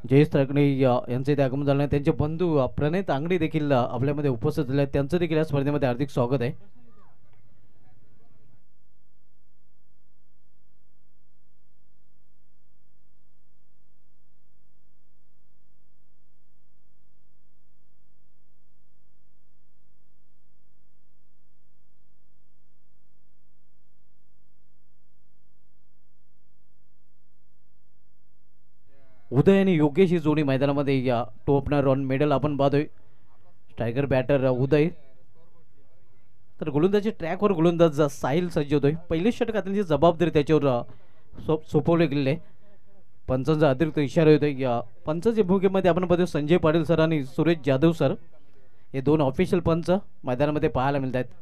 जयेश ताकणे यांचे इथे आगमन झाले. त्यांचे बंधू प्रणय तांगडी देखील आपल्यामध्ये उपस्थित झाले आहेत. त्यांचं देखील या स्पर्धेमध्ये हार्दिक स्वागत आहे. उदय आणि योगेश ही जोडी मैदानामध्ये या टोपनर ऑन मेडल आपण पाहतोय. स्ट्रायकर बॅटर उदय तर गोलंदाजी ट्रॅकवर गोलंदाज साहिल सज्ज होतोय. पहिली षटकातील जबाबदारी त्याच्यावर सोपवले गेलेले. पंचांचा अतिरिक्त इशारा होतोय. या पंचांच्या भूमिकेमध्ये आपण पाहतोय संजय पाटील सर आणि सुरेश जाधव सर हे दोन ऑफिशियल पंच मैदानामध्ये पाहायला मिळत आहेत.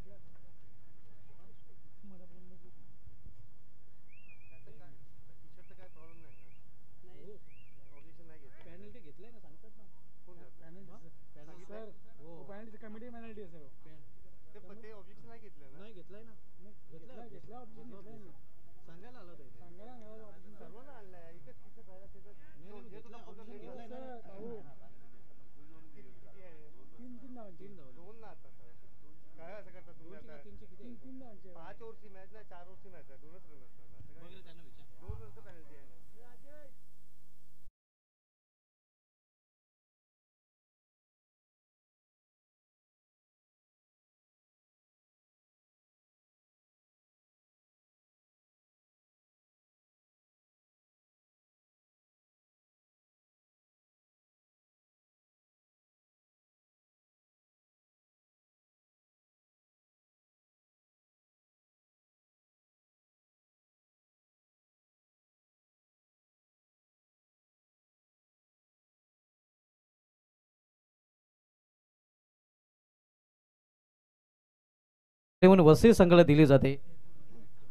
वसई संघाला दिली जाते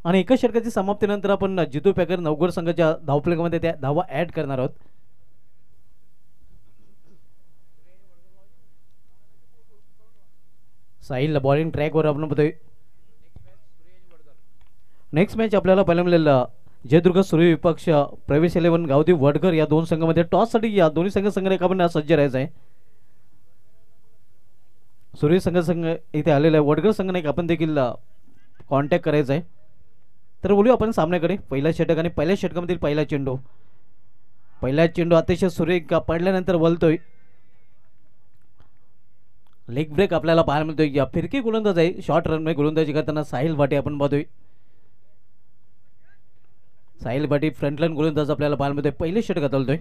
आणि एका षटकाची समाप्तीनंतर आपण जितू पॅकर नवगड संघाच्या धावफलकामध्ये त्या धावा ऍड करणार आहोत. साहिल बॉलिंग ट्रॅकवर आपण बघतोय. नेक्स्ट मॅच आपल्याला पाहायला मिळेल जयदुर्ग सूर्य विपक्ष प्रवेश 11 गावदेव वडकर या दोन संघामध्ये टॉससाठी या दोन्ही संघाने आपण सज्ज राहायचं आहे. सूर्य संघ इथे आलेला आहे. वडगर संघाने आपण देखील कॉन्टॅक्ट करायचा आहे. तर बोलूया आपण सामन्याकडे. पहिला षटक आणि पहिल्या षटकामधील पहिला चेंडू अतिशय सुरेख पडल्यानंतर वलतोय. लेग ब्रेक आपल्याला पाहायला मिळतोय. या फिरकी गोलंदाज आहे. शॉर्ट रन मध्ये गोलंदाजी करताना साहिल भाटी आपण पाहतोय. साहिल भाटी फ्रंटलाईन गोलंदाज आपल्याला पाहायला मिळतोय. पहिले षटकात हलतोय.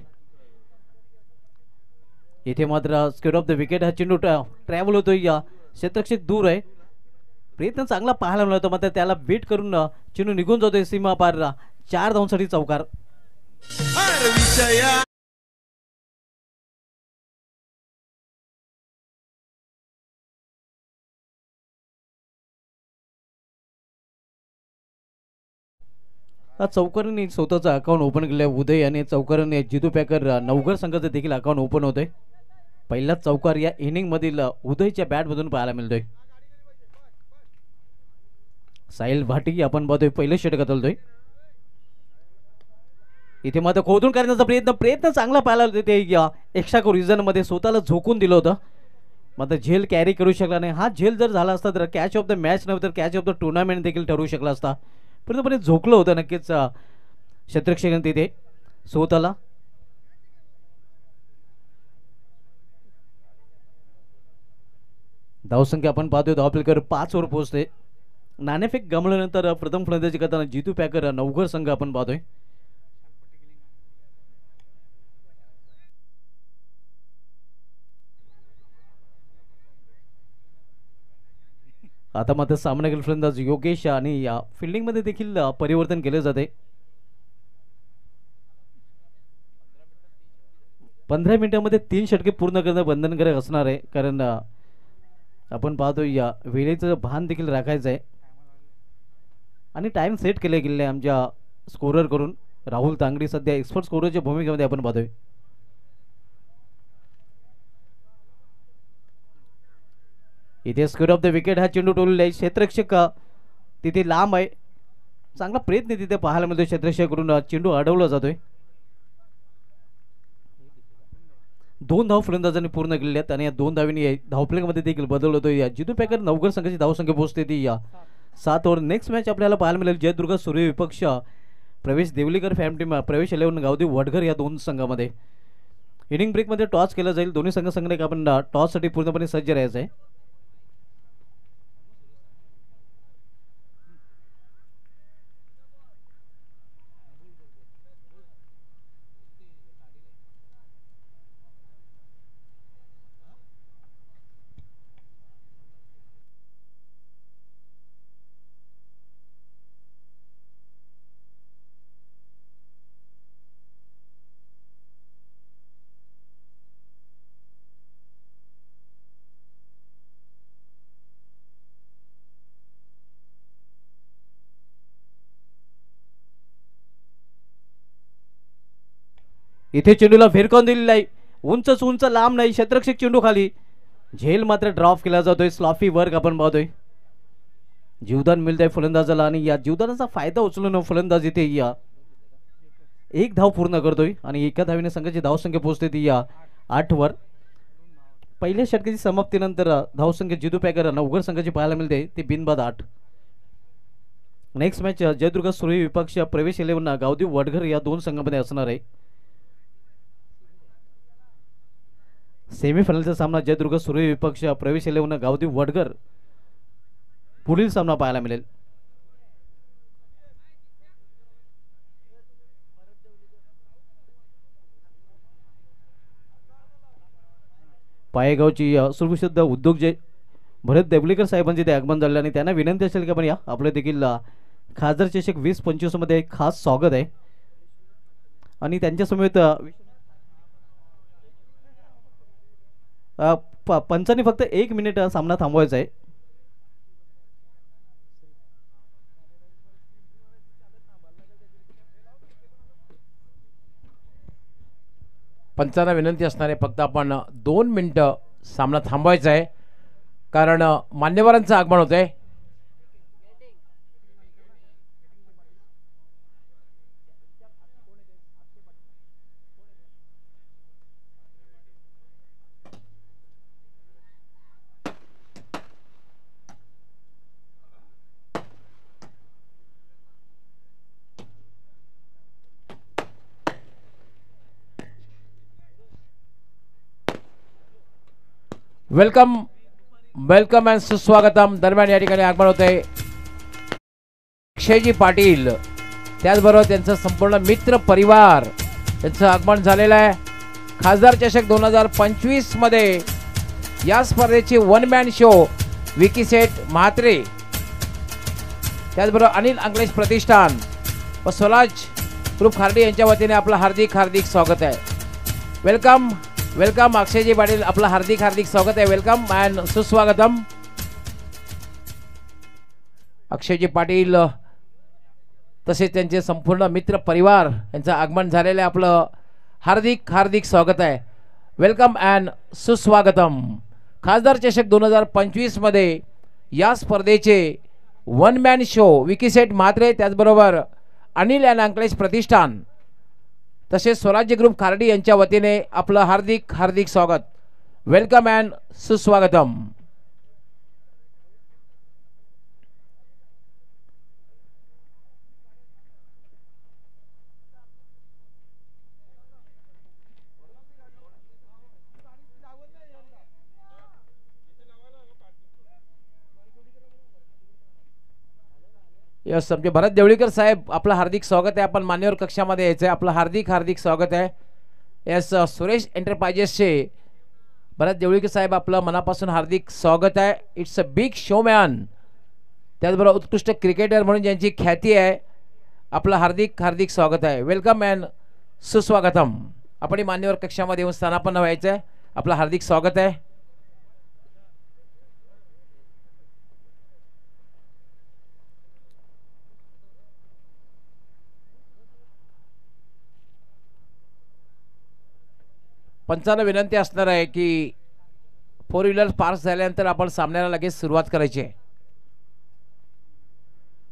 इथे मात्र स्क्वेअर ऑफ द विकेट हा चेंडू ट्रॅव्हल होतोय. या क्षेत्ररक्षक दूर आहे. प्रयत्न चांगला पाहायला मिळतो मात्र त्याला बीट करून चेंडू निघून जातोय सीमा पार. 4 धावांसाठी चौकार. चौकारांनी स्वतःचं अकाउंट ओपन केलं. उदय आणि चौकारांनी जितू पॅकर नवगड संघाचं देखील अकाउंट ओपन होतंय. पहिला चौकार या इनिंग मधील उदयच्या बॅट मधून पाहायला मिळतोय. साहिल भाटी आपण पाहतोय पहिलं षटकात हलतोय. इथे मात्र खोदून करण्याचा प्रयत्न चांगला पाहायला होता. ते एक्स्ट्रा रिझन मध्ये स्वतःला झोकून दिलं होतं मात्र झेल कॅरी करू शकला नाही. हा झेल जर झाला असता तर कॅच ऑफ द मॅच नव्हे तर कॅच ऑफ द टुर्नामेंट देखील ठरू शकला असता. पूर्णपणे झोकलं होतं नक्कीच क्षेत्ररक्षकाने तिथे स्वतःला. धावसंख्या आपण पाहतोय धावफलकावर 5 वर पोहोचते. नाणेफेक गमल्यानंतर प्रथम फलंदाजी करताना जितू पॅकर नवगड संघ आपण पाहतोय. आता मात्र सामन्यातील फलंदाज योगेश आणि या फिल्डिंग मध्ये देखील परिवर्तन केले जाते. 15 मिनिटांमध्ये 3 षटके पूर्ण करणं बंधनकारक असणार आहे. कारण आपण पाहतो या वेळेचं भान देखील राखायचं आहे आणि टाइम सेट केले गेले आमच्या स्कोरर करून. राहुल तांगडी सध्या एक्सपर्ट स्कोररच्या भूमिकेमध्ये आपण पाहतोय. इथे स्क्वेअर ऑफ द विकेट हा चेंडू टोललेला आहे. क्षेत्ररक्षक तिथे लांब आहे. चांगला प्रयत्न तिथे पाहायला मिळतोय क्षेत्ररक्षकाकडून. चेंडू अडवला जातोय. 2 धाव फलंदाजांनी पूर्ण केलेल्या आहेत आणि या 2 धावींनी धावफलकामध्ये देखील बदल होतो. या जितू पॅकर नवघर संघाची धावसंख्या पोहोचते ती या 7 ओव्हर. नेक्स्ट मॅच आपल्याला पाहायला मिळेल जयदुर्ग सूर्य विपक्ष प्रवेश देवलीकर फॅम टीम प्रवेश 11 गावदेव वडघर या 2 संघामध्ये. इनिंग ब्रेकमध्ये टॉस केला जाईल. दोन्ही संघांनी आपण टॉससाठी पूर्णपणे सज्ज राहायचं आहे. इथे चेंडूला फेरकावून दिलेला आहे. उंच लांब नाही. क्षेत्ररक्षक चेंडू खाली. झेल मात्र ड्रॉप केला जातोय. स्लॉफी वर्क आपण पाहतोय. जीवदान मिळतंय फलंदाजाला आणि या जीवदानाचा फायदा उचलून फलंदाज इथे या 1 धाव पूर्ण करतोय आणि एका धावीने संघाची धावसंख्या पोहोचते ती या 8 वर. पहिल्या षटकाची समाप्तीनंतर धावसंख्या जितू पॅकर नवघर संघाची पाहायला मिळते ती बिनबाद 8. नेक्स्ट मॅच जयदुर्ग सूर्य विपक्ष प्रवेश 11 गावदेव वडघर या 2 संघांमध्ये असणार आहे. सेमीफायनलचा सामना जयदुर्ग सूर्य विपक्ष प्रवेश 11 गावदेव वडघर पुढील सामना पाहायला मिळेल. पायगावची सुप्रसिद्ध उद्योजक भरत देवलीकर साहेबांचे ते आगमन झाले आणि त्यांना विनंती असेल की आपण या आपले देखील खासदार चषक 2025 मध्ये खास स्वागत आहे आणि त्यांच्या समेत पंचांनी फक्त 1 मिनिट सामना थांबवायचा आहे. पंचांना विनंती असणार आहे फक्त आपण 2 मिनिटं सामना थांबवायचा आहे कारण मान्यवरांचं आगमन होत आहे. वेलकम वेलकम अँड सुस्वागतम. दरम्यान या ठिकाणी आगमन होत आहे अक्षयजी पाटील त्याचबरोबर त्यांचा संपूर्ण मित्र परिवार त्यांचं आगमन झालेलं आहे. खासदार चषक 2025 मध्ये या स्पर्धेची 1 मॅन शो विकी सेठ म्हात्रे त्याचबरोबर अनिल अंकलेश प्रतिष्ठान व स्वराज ग्रुप खार्डी यांच्या वतीने आपलं हार्दिक हार्दिक स्वागत आहे. वेलकम वेलकम अक्षयजी पाटील आपलं हार्दिक हार्दिक स्वागत आहे. वेलकम अँड सुस्वागतम. अक्षयजी पाटील तसेच त्यांचे संपूर्ण मित्र परिवार यांचं आगमन झालेलं आहे. आपलं हार्दिक हार्दिक स्वागत आहे. वेलकम अँड सुस्वागतम. खासदार चषक 2025 मध्ये या स्पर्धेचे 1 मॅन शो विकी सेठ म्हात्रे त्याचबरोबर अनिल अँड अंकलेश प्रतिष्ठान तसेच स्वराज्य ग्रुप खार्डी यांच्या वतीने आपलं हार्दिक हार्दिक स्वागत. वेलकम अँड सुस्वागतम. यस आमचे भरत देवळीकर साहेब आपलं हार्दिक स्वागत आहे. आपण मान्यवर कक्षामध्ये यायचं आहे. आपलं हार्दिक हार्दिक स्वागत आहे. यस सुरेश एंटरप्राइजेसचे भरत देवळीकर साहेब आपलं मनापासून हार्दिक स्वागत आहे. इट्स अ बिग शोमॅन त्याचबरोबर उत्कृष्ट क्रिकेटर म्हणून ज्यांची ख्याती आहे आपलं हार्दिक हार्दिक स्वागत आहे. वेलकम अँड सुस्वागतम. आपण मान्यवर कक्षामध्ये येऊन स्थानापन्न व्हायचं आहे. आपलं हार्दिक स्वागत आहे. पंचांना विनंती असणार आहे की 4 व्हीलर पार्क झाल्यानंतर आपण सामन्याला लगेच सुरुवात करायची आहे.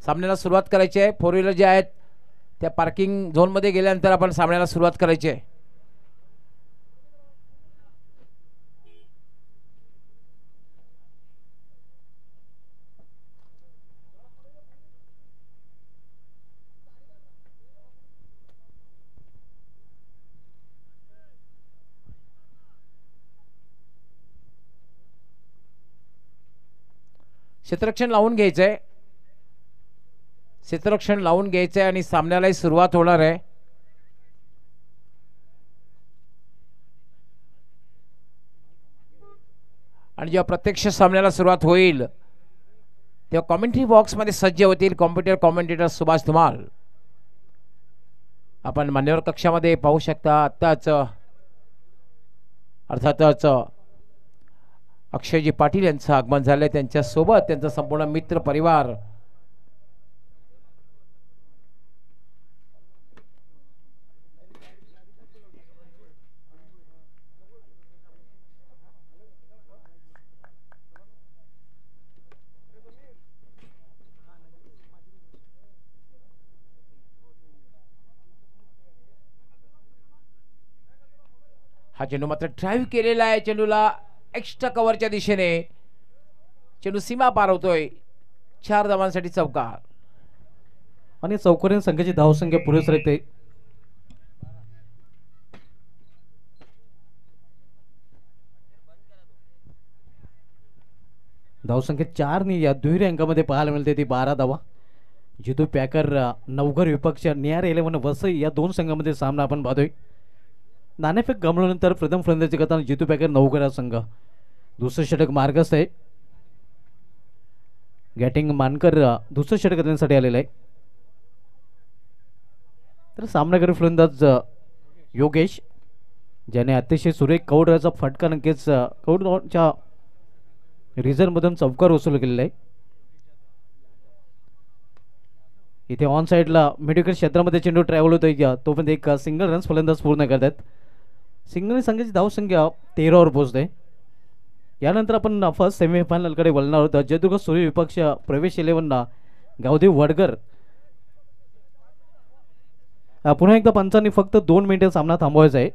सामन्याला सुरुवात करायची आहे. 4 व्हीलर जे आहेत त्या पार्किंग झोनमध्ये गेल्यानंतर आपण सामन्याला सुरुवात करायची आहे. क्षेत्ररक्षण लावून घ्यायचंय, क्षेत्ररक्षण लावून घ्यायचंय आणि सामन्यालाही सुरुवात होणार आहे. आणि जेव्हा प्रत्यक्ष सामन्याला सुरुवात होईल तेव्हा कॉमेंट्री बॉक्समध्ये सज्ज होतील कॉमेंटेटर सुभाष धुमाल. आपण मान्यवर कक्षामध्ये पाहू शकता. आत्ताच अर्थातच अक्षयजी पाटील यांचं आगमन झालंय, त्यांच्या सोबत त्यांचा संपूर्ण मित्र परिवार. हा चेंडू मात्र ड्राईव्ह केलेला आहे. चेंडूला एक्स्ट्रा कव्हरच्या दिशेने चेंडू सीमा पार होतोय. 4 धावांसाठी चौकार आणि चौकारीन संघाची धावसंख्या पुरेस राहते. धावसंख्या 4 नी या दुहेरी अंकामध्ये पाहायला मिळते ती 12 धावा. जितू पॅकर नवघर विपक्ष नियार 11 वसई या दोन संघामध्ये सामना आपण पाहतोय. नाणेफेक गमावल्यानंतर प्रथम फलंदाजी करताना जितू पॅकर नवघर संघ. दुसरं षटक मार्गस्थ आहे. गॅटिंग मानकर दुसरं षटक करण्यासाठी आलेलं आहे. तर सामनाकरी फलंदाज योगेश, ज्याने अतिशय सुरेख कौडचा फटका नक्कीच कौडच्या रिझर्व्हमधून चौकार वसूल केलेला आहे. इथे ऑन साईडला मिडविकेट क्षेत्रामध्ये चेंडू ट्रॅव्हल होतोय का तोपर्यंत एक सिंगल रन्स फलंदाज पूर्ण करतात. सिंगल संघाची धावसंख्या 13 वर पोहोचते. यानंतर आपण फर्स्ट सेमीफायनलकडे वळणार आहोत. जयदुर्ग सूर्य विपक्ष प्रवेश 11 गावदेव वडगर. पुन्हा एकदा पंचांनी फक्त 2 मिनिटे सामना थांबवायचा आहे.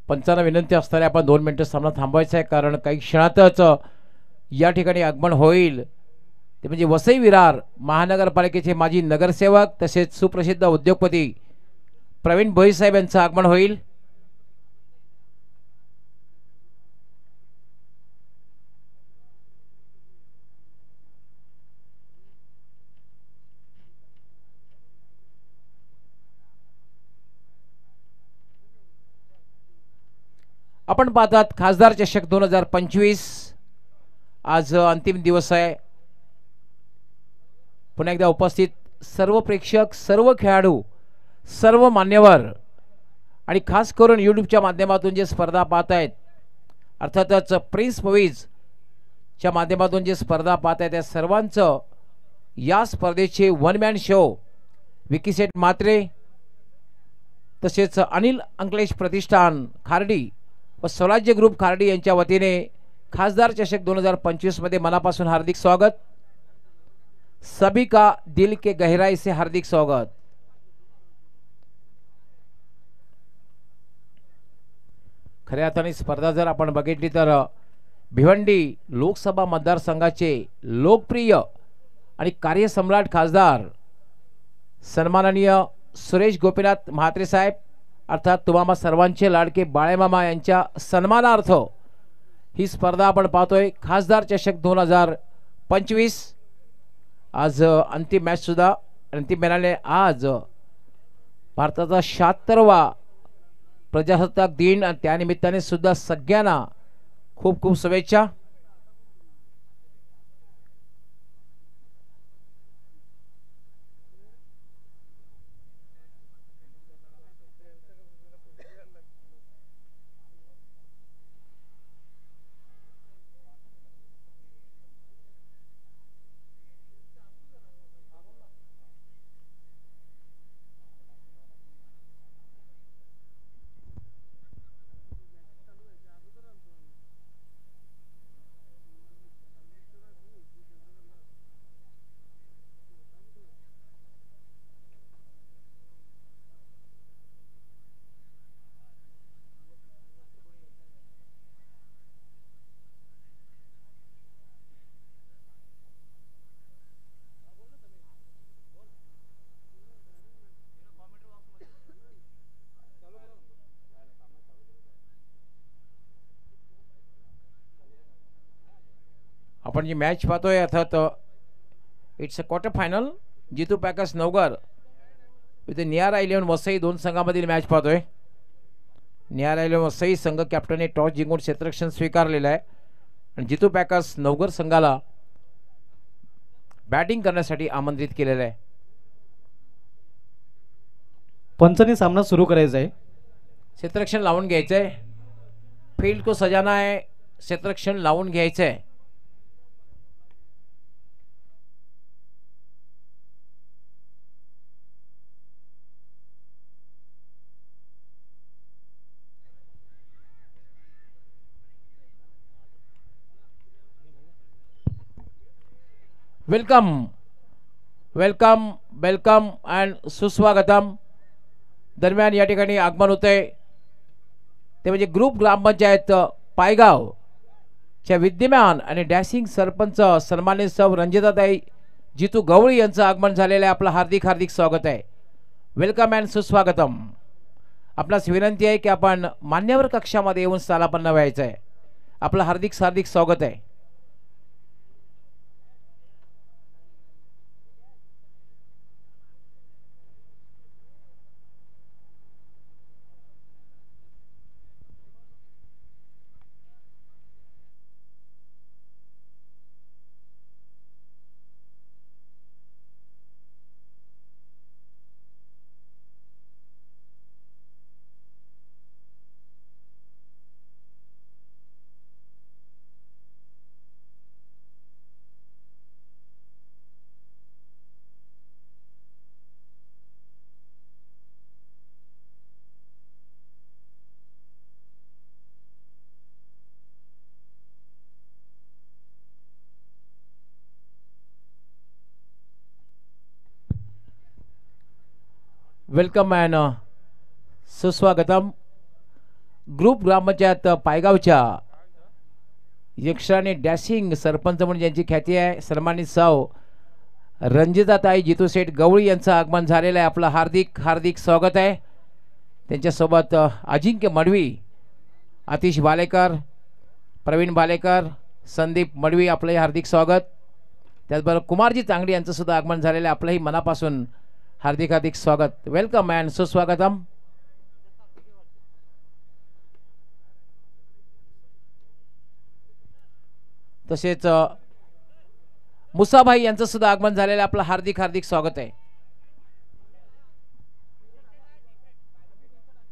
पंचांना विनंती असणारे आपण 2 मिनिटं सामना थांबवायचा आहे, कारण काही क्षणातच या ठिकाणी आगमन होईल ते म्हणजे वसई विरार महानगरपालिकेचे माजी नगरसेवक तसेच सुप्रसिद्ध उद्योगपती प्रवीण भोई साहेब यांचं आगमन होईल. आपण पाहतात खासदार चषक 2025 आज अंतिम दिवस आहे. पुन्हा एकदा उपस्थित सर्व प्रेक्षक, सर्व खेळाडू, सर्व मान्यवर आणि खास करून यूट्यूबच्या माध्यमातून जे स्पर्धा पाहत आहेत, अर्थातच प्रिन्स मूवीजच्या माध्यमातून जे स्पर्धा पाहत आहेत त्या सर्वांचं या स्पर्धेचे वन मॅन शो विकीसेट मात्रे तसेच अनिल अंकलेश प्रतिष्ठान खार्डी व स्वराज्य ग्रुप खार्डी यांच्या वतीने खासदार चषक 2025 मध्ये मनापासून हार्दिक स्वागत. सभी का दिल के गहराई से हार्दिक स्वागत. खऱ्या अर्थाने स्पर्धा जर आपण बघितली तर भिवंडी लोकसभा मतदारसंघाचे लोकप्रिय आणि कार्यसम्राट खासदार सन्माननीय सुरेश गोपीनाथ म्हात्रे साहेब अर्थात तुम्हा सर्वांचे लाडके बाळेमामा यांच्या सन्मानार्थ ही स्पर्धा आपण पाहतोय. खासदार चषक 2025 आज अंतिम मॅच सुद्धा अंतिम मॅचने आज भारताचा 76वा प्रजासत्ताक दिन आणि त्यानिमित्ताने सुद्धा सगळ्यांना खूप खूप शुभेच्छा. आपण जी मॅच पाहतोय अर्थात it's a quarter final. Jitu Packers Navghar with Niyara 11 Vasai दोन संघामधील मॅच पाहतोय. नियारा 11 वसई संघ कॅप्टनने टॉस जिंकून क्षेत्ररक्षण स्वीकारलेलं आहे आणि जितू पॅकर्स नवघर संघाला बॅटिंग करण्यासाठी आमंत्रित केलेलं आहे. पंचांनी सामना सुरू करायचा आहे. क्षेत्ररक्षण लावून घ्यायचंय. फील्ड को सजाना आहे. क्षेत्ररक्षण लावून घ्यायचंय. वेलकम वेलकम वेलकम अँड सुस्वागतम. दरम्यान या ठिकाणी आगमन होतंय ते म्हणजे ग्रुप ग्रामपंचायत पायगाव च्या विद्यमान आणि डॅशिंग सरपंच सन्मानित सौ रंजिताताई जितू गवळी यांचं आगमन झालेलं आहे. आपलं हार्दिक हार्दिक स्वागत आहे. वेलकम अँड सुस्वागतम. आपणास विनंती आहे की आपण मान्यवर कक्षामध्ये येऊन स्थानापन्न व्हायचं आहे. आपलं हार्दिक हार्दिक स्वागत आहे. वेलकम अँड सुस्वागतम. ग्रुप ग्रामपंचायत पायगावच्या यक्षाने डॅशिंग सरपंच म्हणून ज्यांची ख्याती आहे सन्मानित सौ रंजिताताई जितू शेठ गवळी यांचं आगमन झालेलं आहे. आपलं हार्दिक हार्दिक स्वागत आहे. त्यांच्यासोबत अजिंक्य मडवी, आतिश बालेकर, प्रवीण बालेकर, संदीप मडवी आपलंही हार्दिक स्वागत. त्याचबरोबर कुमारजी चांगडी यांचं सुद्धा आगमन झालेलं आहे. आपलंही मनापासून हार्दिक हार्दिक स्वागत. वेलकम अँड सुस्वागतम. तसेच मुसाभाई यांचं सुद्धा आगमन झालेलं आहे. आपलं हार्दिक हार्दिक स्वागत आहे.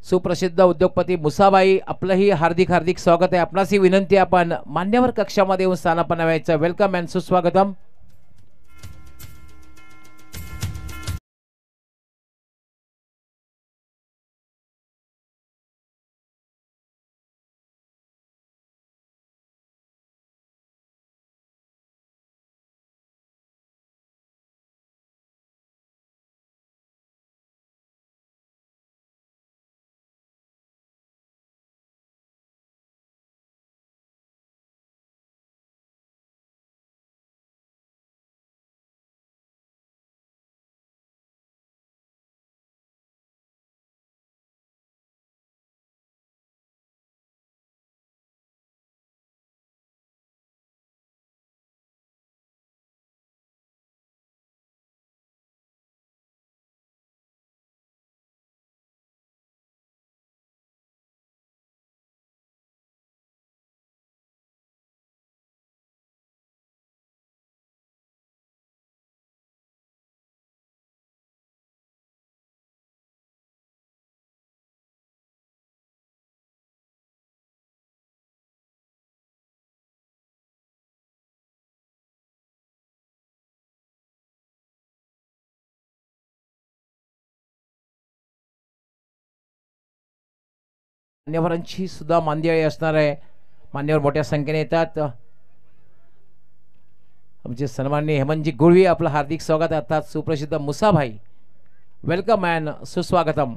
सुप्रसिद्ध उद्योगपती मुसाबाई आपलंही हार्दिक हार्दिक स्वागत आहे. आपणासही विनंती आपण मान्यवर कक्षामध्ये येऊन स्थानापन्न व्हायचं. वेलकम अँड सुस्वागतम. मान्यवरांची सुद्धा मांदियाळी असणार आहे. मान्यवर मोठ्या संख्येने येतात. आमचे सन्माननीय हेमंतजी गुळवी आपलं हार्दिक स्वागत. अर्थात सुप्रसिद्ध मुसाभाई. वेलकम अँड सुस्वागतम.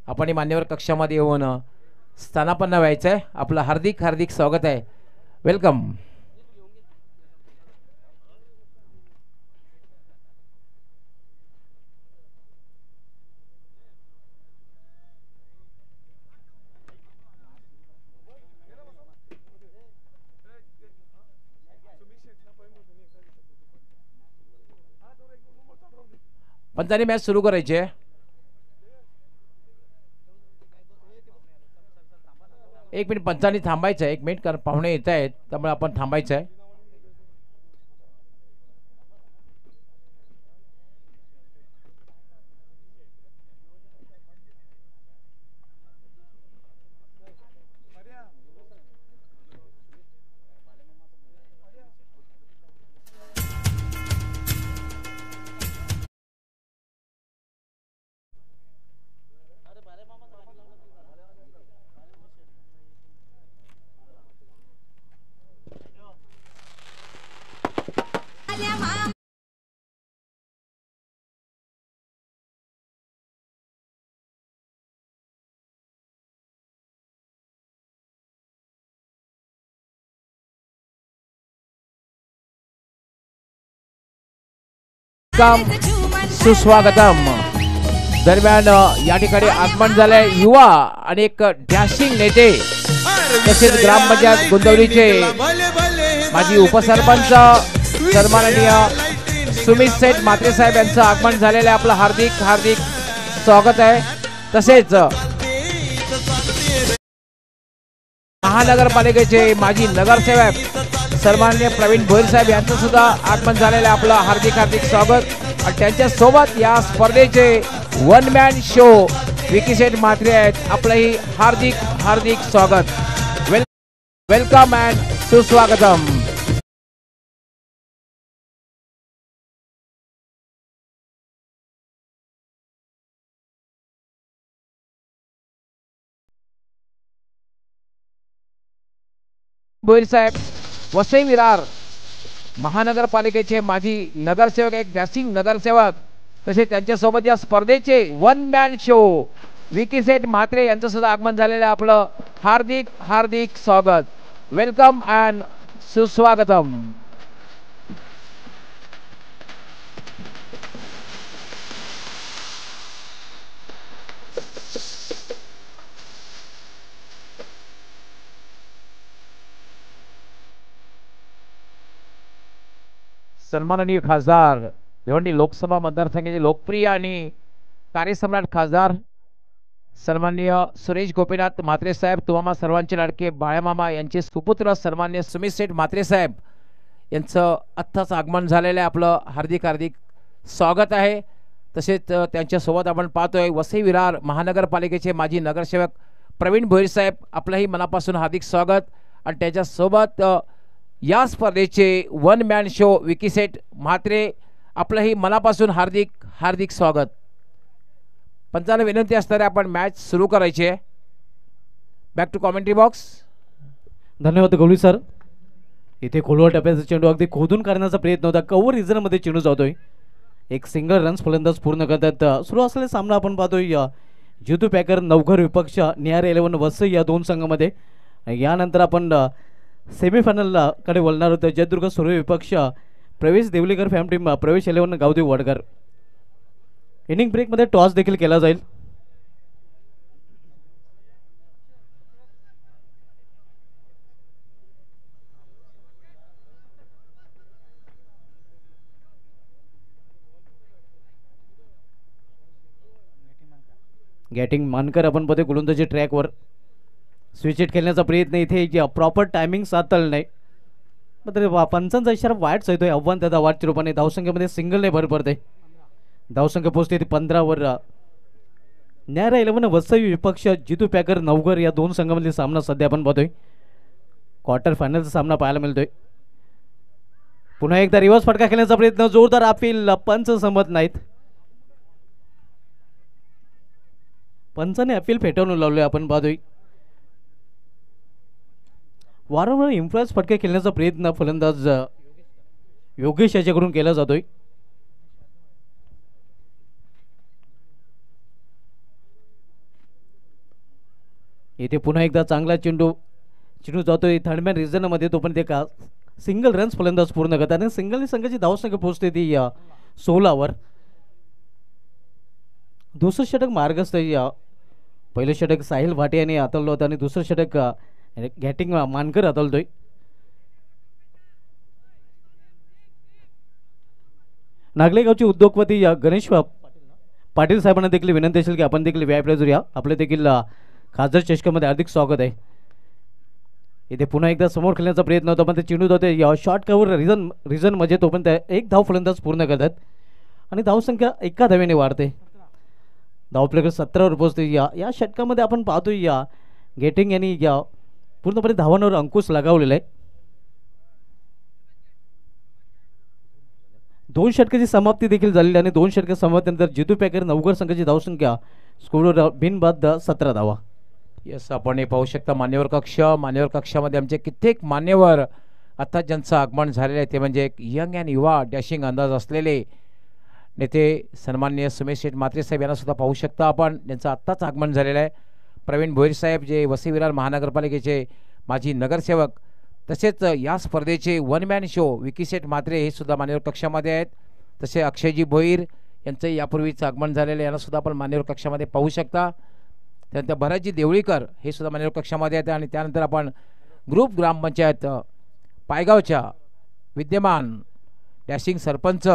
आपण मान्यवर कक्षामध्ये येऊन स्थानापन्न व्हायचं आहे. आपलं हार्दिक हार्दिक स्वागत आहे. वेलकम. पंचांनी मॅच सुरू करायची आहे. एक मिनिट पंचांनी थांबायचं आहे, एक मिनिट, कारण पाहुणे येत आहेत त्यामुळे आपण थांबायचं आहे. सुस्वागतम. दरम्यान या ठिकाणी आगमन झालंय युवा आणि एक डॅशिंग नेते तसेच ग्रामपंचायत गोंदवलीचे माजी उपसरपंच सन्माननीय सुमित सेठ म्हात्रे साहेब यांचं आगमन झालेलं आहे. आपलं हार्दिक हार्दिक स्वागत आहे. तसेच महानगरपालिकेचे माजी नगरसेवक सन्माननीय प्रवीण भोईर साहेब यांचं सुद्धा आगमन झालेलं आहे. आपलं हार्दिक हार्दिक स्वागत. आणि त्यांच्या सोबत या स्पर्धेचे वन मॅन शो विकी सेठ म्हात्रे आहेत. आपलंही हार्दिक हार्दिक स्वागत. वेलकम अँड सुस्वागतम. भोईर साहेब वसई विरार महानगरपालिकेचे माजी नगरसेवक, एक डॅशिंग नगरसेवक, तसेच त्यांच्यासोबत या स्पर्धेचे वन मॅन शो विकी सेठ म्हात्रे यांचं सुद्धा आगमन झालेलं आहे. आपलं हार्दिक हार्दिक स्वागत. वेलकम अँड सुस्वागतम. सन्माननीय खासदार भिवंडी लोकसभा मतदारसंघाचे लोकप्रिय आणि कार्यसम्राट खासदार सन्माननीय सुरेश गोपीनाथ म्हात्रे साहेब, तुम्हा सर्वांचे लाडके बाळामामा यांचे सुपुत्र सन्माननीय सुमित सेठ म्हात्रे साहेब यांचं आत्ताच आगमन झालेलं आहे. आपलं हार्दिक हार्दिक स्वागत आहे. तसेच त्यांच्यासोबत आपण पाहतोय वसई विरार महानगरपालिकेचे माजी नगरसेवक प्रवीण भोईर साहेब, आपलंही मनापासून हार्दिक स्वागत. आणि त्याच्यासोबत या स्पर्धेचे वन मॅन शो विकी सेठ म्हात्रे, आपलंही मनापासून हार्दिक हार्दिक स्वागत. पंचांना विनंती असणारे आपण मॅच सुरू करायची आहे. Back to commentary box. धन्यवाद गवळी सर. इथे खोलवर टप्प्याचा चेंडू अगदी खोदून करण्याचा प्रयत्न होता. कव्हर रिझनमध्ये चेंडू जातोय. एक सिंगल रन्स फलंदाज पूर्ण करतात. सुरू असलेला सामना आपण पाहतोय जितू पॅकर नवघर विपक्ष निहार 11 वसई या दोन संघामध्ये. यानंतर आपण सेमीफायनल कडे बोलणार होतं. जयदुर्ग सुर्वे विपक्ष प्रवेश देवलीकर फॅम टीम प्रवेश 11 गावदेव वडकर. इनिंग ब्रेकमध्ये टॉस देखील केला जाईल. गॅटिंग मानकर आपण पदे गोलंदाजी ट्रॅकवर स्विच हिट खेळण्याचा प्रयत्न. इथे प्रॉपर टायमिंग साधलं नाही. मात्र पंचांचा इशारा वाईट येतोय. आव्हान त्या वाटच्या रूपाने धावसंख्येमध्ये सिंगलने भर पडते. धावसंख्या पोहोचते 15 वर. न्यारा 11 वसई विपक्ष जितू पॅकर नवघर या दोन संघामधील सामना सध्या आपण पाहतोय. क्वार्टर फायनलचा सामना पाहायला मिळतोय. पुन्हा एकदा रिव्हर्स फटका खेळण्याचा प्रयत्न. जोरदार अपील. पंच संमत नाहीत. पंचाने अपील फेटाळून लावले आपण पाहतोय. वारंवार इन्फ्लुएन्स फटके खेळण्याचा प्रयत्न फलंदाज योगेश याच्याकडून केला जातोय. इथे पुन्हा एकदा चांगला चेंडू जातोय थर्डमॅन रिझनमध्ये. तो पण ते का सिंगल रन्स फलंदाज पूर्ण करतात आणि सिंगलने संघाची धावसंख्या पोहोचते ती 16 वर. दुसरं षटक मार्गस्थ. पहिलं षटक साहिल भाटे यांनी हाताळलं होतं आणि दुसरं षटक गॅटिंग मानकर हाताळतोय. नागलेगावचे उद्योगपती गणेश पाटील साहेबांना देखील विनंती असेल की आपण देखील व्यायाम या आपले देखील खासदार चषकामध्ये हार्दिक स्वागत आहे. इथे पुन्हा एकदा समोर खेळण्याचा प्रयत्न होता पण ते चेंडू होते शॉर्ट कव्हर रिझन म्हणजे तो पण एक धाव फलंदाज पूर्ण करतात आणि धावसंख्या एका धावेने वाढते. धावफलक 17वर पोहोचते. या षटकामध्ये आपण पाहतोय गेटिंग यांनी पूर्णपणे धावांवर अंकुश लगावलेला आहे. 2 षटकाची समाप्ती देखील झालेली आणि 2 षटक समाप्तीनंतर जितू पॅकर नवघर संघाची धावसंख्या स्कोरवर बिनबाद 17 धावा. यस, आपण हे पाहू शकता मान्यवर कक्षामध्ये आमचे कित्येक मान्यवर आता ज्यांचं आगमन झालेलं आहे ते म्हणजे एक यंग अँड युवा डॅशिंग अंदाज असलेले नेते सन्माननीय सुमेश शेठ म्हात्रे साहेब यांना सुद्धा पाहू शकता आपण, ज्यांचं आत्ताच आगमन झालेलं आहे. प्रवीण भोईर साहेब जे वसई विरार महानगरपालिकेचे माजी नगरसेवक, तसेच या स्पर्धेचे वन मॅन शो विकी शेठ म्हात्रे हे सुद्धा मान्यवर कक्षामध्ये आहेत. तसे अक्षयजी भोईर यांचं यापूर्वीच आगमन झालेलं यांना सुद्धा आपण मान्यवर कक्षामध्ये पाहू शकता. त्यानंतर भरतजी देवळीकर हे सुद्धा मान्यवर कक्षामध्ये आहेत. आणि त्यानंतर आपण ग्रुप ग्रामपंचायत पायगावच्या विद्यमान डॅशिंग सरपंच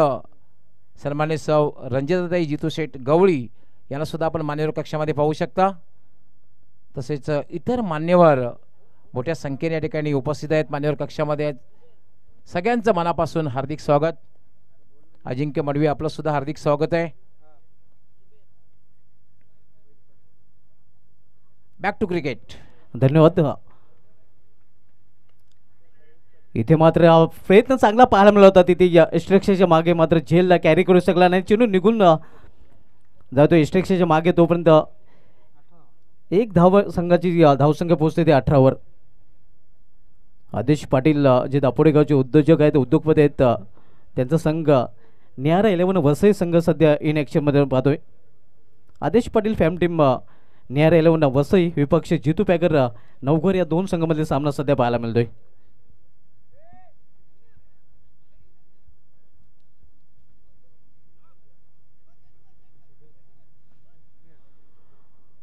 सन्मान्य सौ रंजिताताई जितू शेठ गवळी यांना सुद्धा आपण मान्यवर कक्षामध्ये पाहू शकता. तसेच इतर मान्यवर मोठ्या संख्येने या ठिकाणी उपस्थित आहेत, मान्यवर कक्षामध्ये आहेत. सगळ्यांचं मनापासून हार्दिक स्वागत. अजिंक्य मडवी आपलं सुद्धा हार्दिक स्वागत आहे. Back to cricket. धन्यवाद. इथे मात्र प्रयत्न चांगला पाहायला मिळाला होता. तिथे इस्ट्रेक्शनच्या मागे मात्र झेलला कॅरी करू शकला नाही. चेंडू निघून जातो इस्ट्रेक्शनच्या मागे. तोपर्यंत एक संघाची धावसंख्या पोहोचते ते 18वर. आदेश पाटील जे दापोडे गावचे उद्योजक आहेत, उद्योगपती आहेत, त्यांचा संघ न्यारा 11 वसई संघ सध्या इन ॲक्शनमध्ये पाहतोय. आदेश पाटील फॅम टीम न्यारा 11 वसई विपक्ष जितू पॅकर नवघर या 2 संघामधील सामना सध्या पाहायला मिळतोय.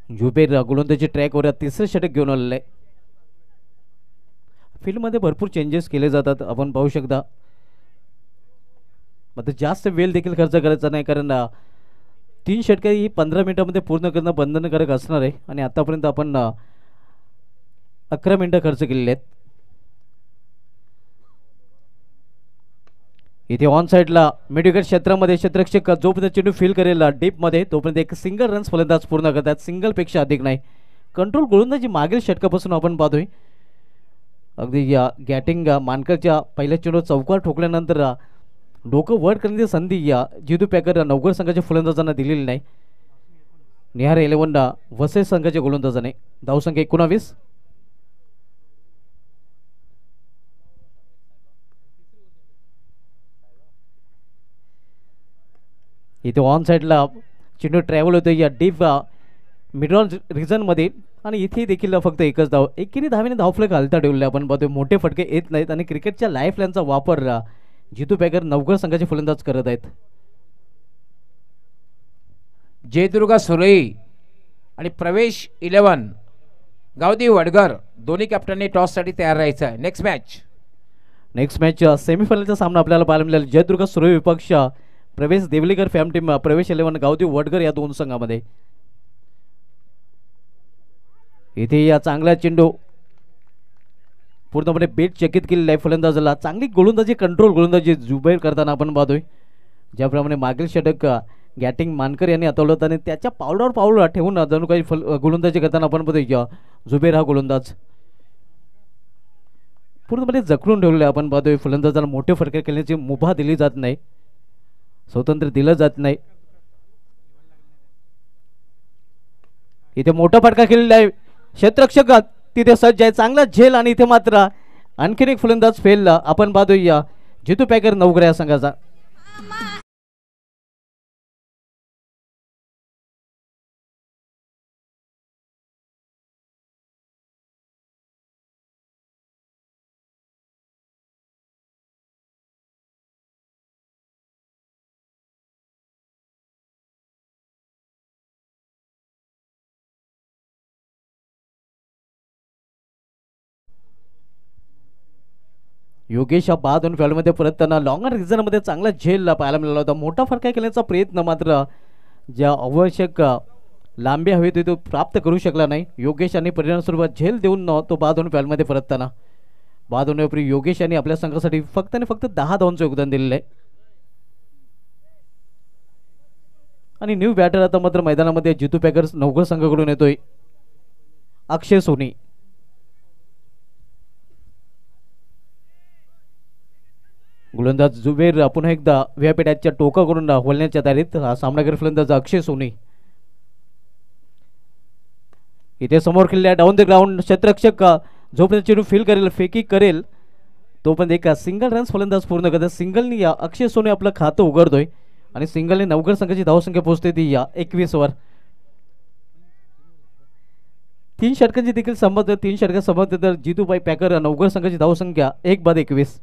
जुबेर गोलंदाजी ट्रॅकवर तिसरे षटक घेऊन आलेलं आहे. फील्डमध्ये भरपूर चेंजेस केले जातात, आपण पाहू शकता. मात्र जास्त वेळ देखील खर्च करायचा नाही, कारण 3 षटक ही 15 मिनिटांमध्ये पूर्ण करणं बंधनकारक असणार आहे. आणि आतापर्यंत आपण 11 मिनिटं खर्च केलेले आहेत. इथे ऑन साईडला मिडविकेट क्षेत्रामध्ये क्षेत्ररक्षक जोपर्यंत चेंडू फील करेल डीपमध्ये तोपर्यंत एक सिंगल रन्स फलंदाज पूर्ण करतात. सिंगलपेक्षा अधिक नाही. कंट्रोल गोलंदाजी मागील षटकापासून आपण पाहतोय. अगदी गॅटिंग मानकरच्या पहिल्या चेंडू चौकार ठोकल्यानंतर डोकं वर करण्याची संधी जितू पॅकर नवघर संघाच्या फलंदाजांना दिलेली नाही. निहार 11 वसई संघाच्या गोलंदाजाने. धावसंख्या 19. इथे ऑन साईडला चेंडू ट्रॅव्हल होतो या डीप मिडल रिजनमध्ये आणि इथे देखील फक्त एकच धाव. एकीने धावेने धावफलक हलता ठेवले आपण पाहतोय. मोठे फटके येत नाहीत आणि क्रिकेटच्या लाईफ लाईनचा वापर जितू पॅकर नवघर संघाचे फलंदाज करत आहेत. जयदुर्गा सुरई आणि प्रवेश 11 गावदेव वडगर दोन्ही कॅप्टनने टॉससाठी तयार राहायचं आहे. नेक्स्ट मॅच सेमीफायनलचा सामना आपल्याला पाहायला मिळेल. जयदुर्गा सुरई विपक्ष प्रवेश देवलीकर फॅम टीम प्रवेश 11 गावदेव वडगर या 2 संघामध्ये. इथे या चांगला चेंडू पूर्णपणे बेट चकित केलेला आहे फलंदाजाला. चांगली गोलंदाजी कंट्रोल गोलंदाजी जुबैर करताना आपण पाहतोय. ज्याप्रमाणे मागील षटक गॅटिंग मानकर यांनी हातावलं होतं आणि त्याच्या पावलावर पाऊल ठेवून जणू काही गोलंदाजी करताना आपण पाहतोय जुबैर हा गोलंदाज पूर्णपणे जखडून ठेवलेला आहे. आपण पाहतोय फलंदाजाला मोठे फटके खेळण्याची मुभा दिली जात नाही, स्वतंत्र दिलं जात नाही. इथे मोठा फटका खेळलेला आहे. क्षेत्ररक्षक तिथे सज्ज आहे. चांगला झेल आणि इथे मात्र आणखीन एक फलंदाज फेलला आपण पाहतोय जितू पॅकर नवघर या संघाचा. योगेश बाद दोन फॅलमध्ये परतताना लॉंगर रिझनमध्ये चांगला झेल पाहायला मिळाला होता. मोठा फरक केल्याचा प्रयत्न मात्र ज्या आवश्यक लांबी हवी होती तो प्राप्त करू शकला नाही. योगेश यांनी परिणामस्वरूपात झेल देऊन तो बाद होऊन फॅलमध्ये परतताना बाद होण्यापूर्वी योगेश यांनी आपल्या संघासाठी फक्त आणि फक्त 10 धावांचं योगदान दिलेलं आहे. आणि न्यू बॅटर आता मात्र मैदानामध्ये जितू पॅकर्स नवगड संघाकडून येतोय अक्षय सोनी. गोलंदाज जुबेर पुन्हा एकदा व्यापीटॅचच्या टोकाकडून होलण्याच्या तयारीत. हा सामनागर फलंदाज अक्षय सोनी. इथे समोर खेळल्या डाऊन द ग्राउंड क्षेत्ररक्षक जोपर्यंत चेंडू फील करेल फेकी करेल तोपर्यंत एक सिंगल रन्स फलंदाज पूर्ण करतात. सिंगलनी या अक्षय सोनी आपलं खातं उघडतोय आणि सिंगलने नवगड संघाची धावसंख्या पोहोचते ती या 21 वर. 3 षटकांची देखील संबंध 3 षटका संबंध तर जितूबाई पॅकर नवगड संघाची धावसंख्या 1/21.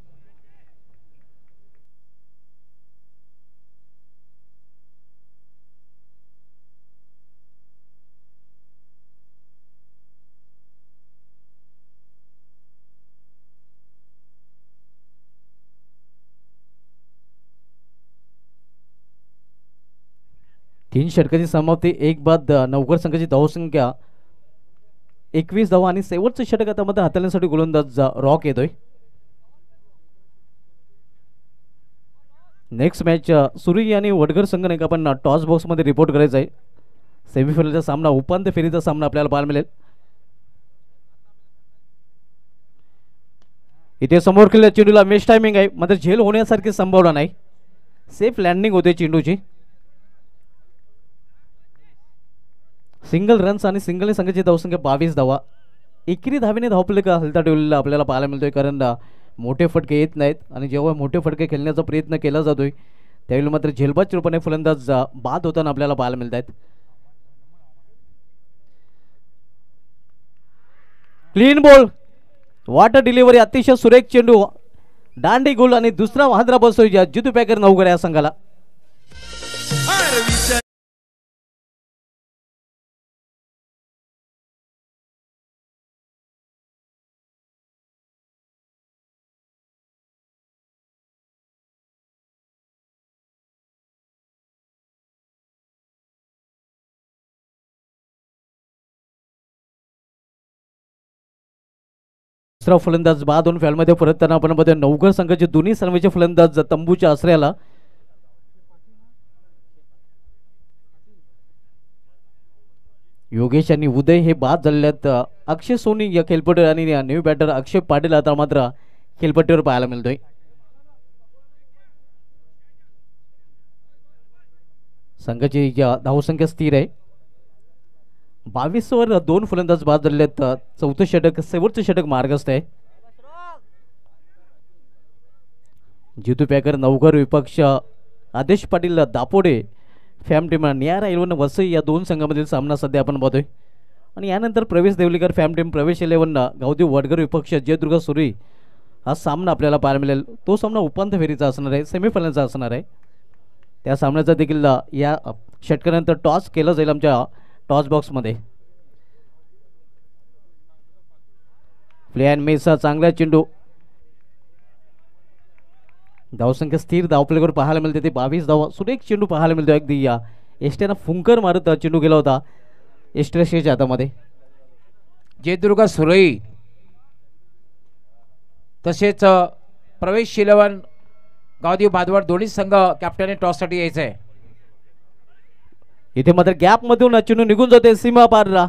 तीन षटकाची समाप्ती 1 बाद नवगड संघाची धावसंख्या 21 धावा आणि शेवटचं षटक आता मध्ये हाताळण्यासाठी गोलंदाज रॉक येतोय. नेक्स्ट मॅच सुरी आणि वडगर संघ नाही का आपण टॉस बॉक्स मध्ये रिपोर्ट करायचा आहे. सेमीफायनलचा सामना उपांत्य फेरीचा सामना आपल्याला पाहायला मिळेल. इथे समोर खेळल्या चेंडूला मिस टायमिंग आहे मात्र झेल होण्यासारखी संभावना नाही. सेफ लँडिंग होते चेंडूची. सिंगल रन्स आणि सिंगल संघाची धावसंख्या 22 धावा. एकेरी धावेने धावफलक हलता ठेवलेला आपल्याला पाहायला मिळतोय कारण मोठे फटके येत नाहीत आणि जेव्हा मोठे फटके खेळण्याचा प्रयत्न केला जातोय त्यावेळी मात्र झेलबाद रूपाने फलंदाज बाद होताना आपल्याला पाहायला मिळत आहेत. क्लीन बॉल वॉटर डिलिव्हरी अतिशय सुरेख चेंडू दांडी गोल आणि दुसरा वाहद्रा बसतोय जितू पॅकर नवगड या संघाला. दुसरा फलंदाज बाद होऊन फॅलमध्ये परतताना आपण मध्ये नवगड संघाचे दोन्ही सर्वेचे फलंदाज तंबूच्या आश्रयाला. योगेश आणि उदय हे बाद झालेत. अक्षय सोनी या खेळपट्टीवर आणि न्यू बॅटर अक्षय पाटील आता मात्र खेळपट्टीवर पाहायला मिळतोय. संघाची धावसंख्या स्थिर आहे. 22 वर 2 फलंदाज बाद झालेले आहेत. चौथं षटक शेवटचं षटक मार्गस्थ आहे. जितू पॅकर नवघर विपक्ष आदेश पाटील दापोडे फॅम टीम न्यारा 11 वसई या 2 संघामधील सामना सध्या आपण पाहतोय. आणि यानंतर प्रवेश देवलीकर फॅम टीम प्रवेश 11 गावदेव वडगर विपक्ष जयदुर्गा सुरी हा सामना आपल्याला पाहायला मिळेल. तो सामना उपांत्य फेरीचा असणार आहे सेमीफायनलचा असणार आहे. त्या सामन्याचा देखील या षटकानंतर टॉस केला जाईल आमच्या टॉस बॉक्स मध्ये. प्ले अँड मेसा चांगला चेंडू धावसंख्या स्थिर धावफलकावर पाहायला मिळते ते 22 धावा. सुरेख चेंडू पाहायला मिळतो. अगदी या एसट्यानं फुंकर मारत चेंडू गेला होता एसट्याच्या हातामध्ये. जयदुर्गा सुरई तसेच प्रवेश 11 गावदेव भादवाड दोन्ही संघ कॅप्टन टॉससाठी यायचं आहे. इथे मात्र गॅप मधून चेंडू निघून जाते सीमा पारला.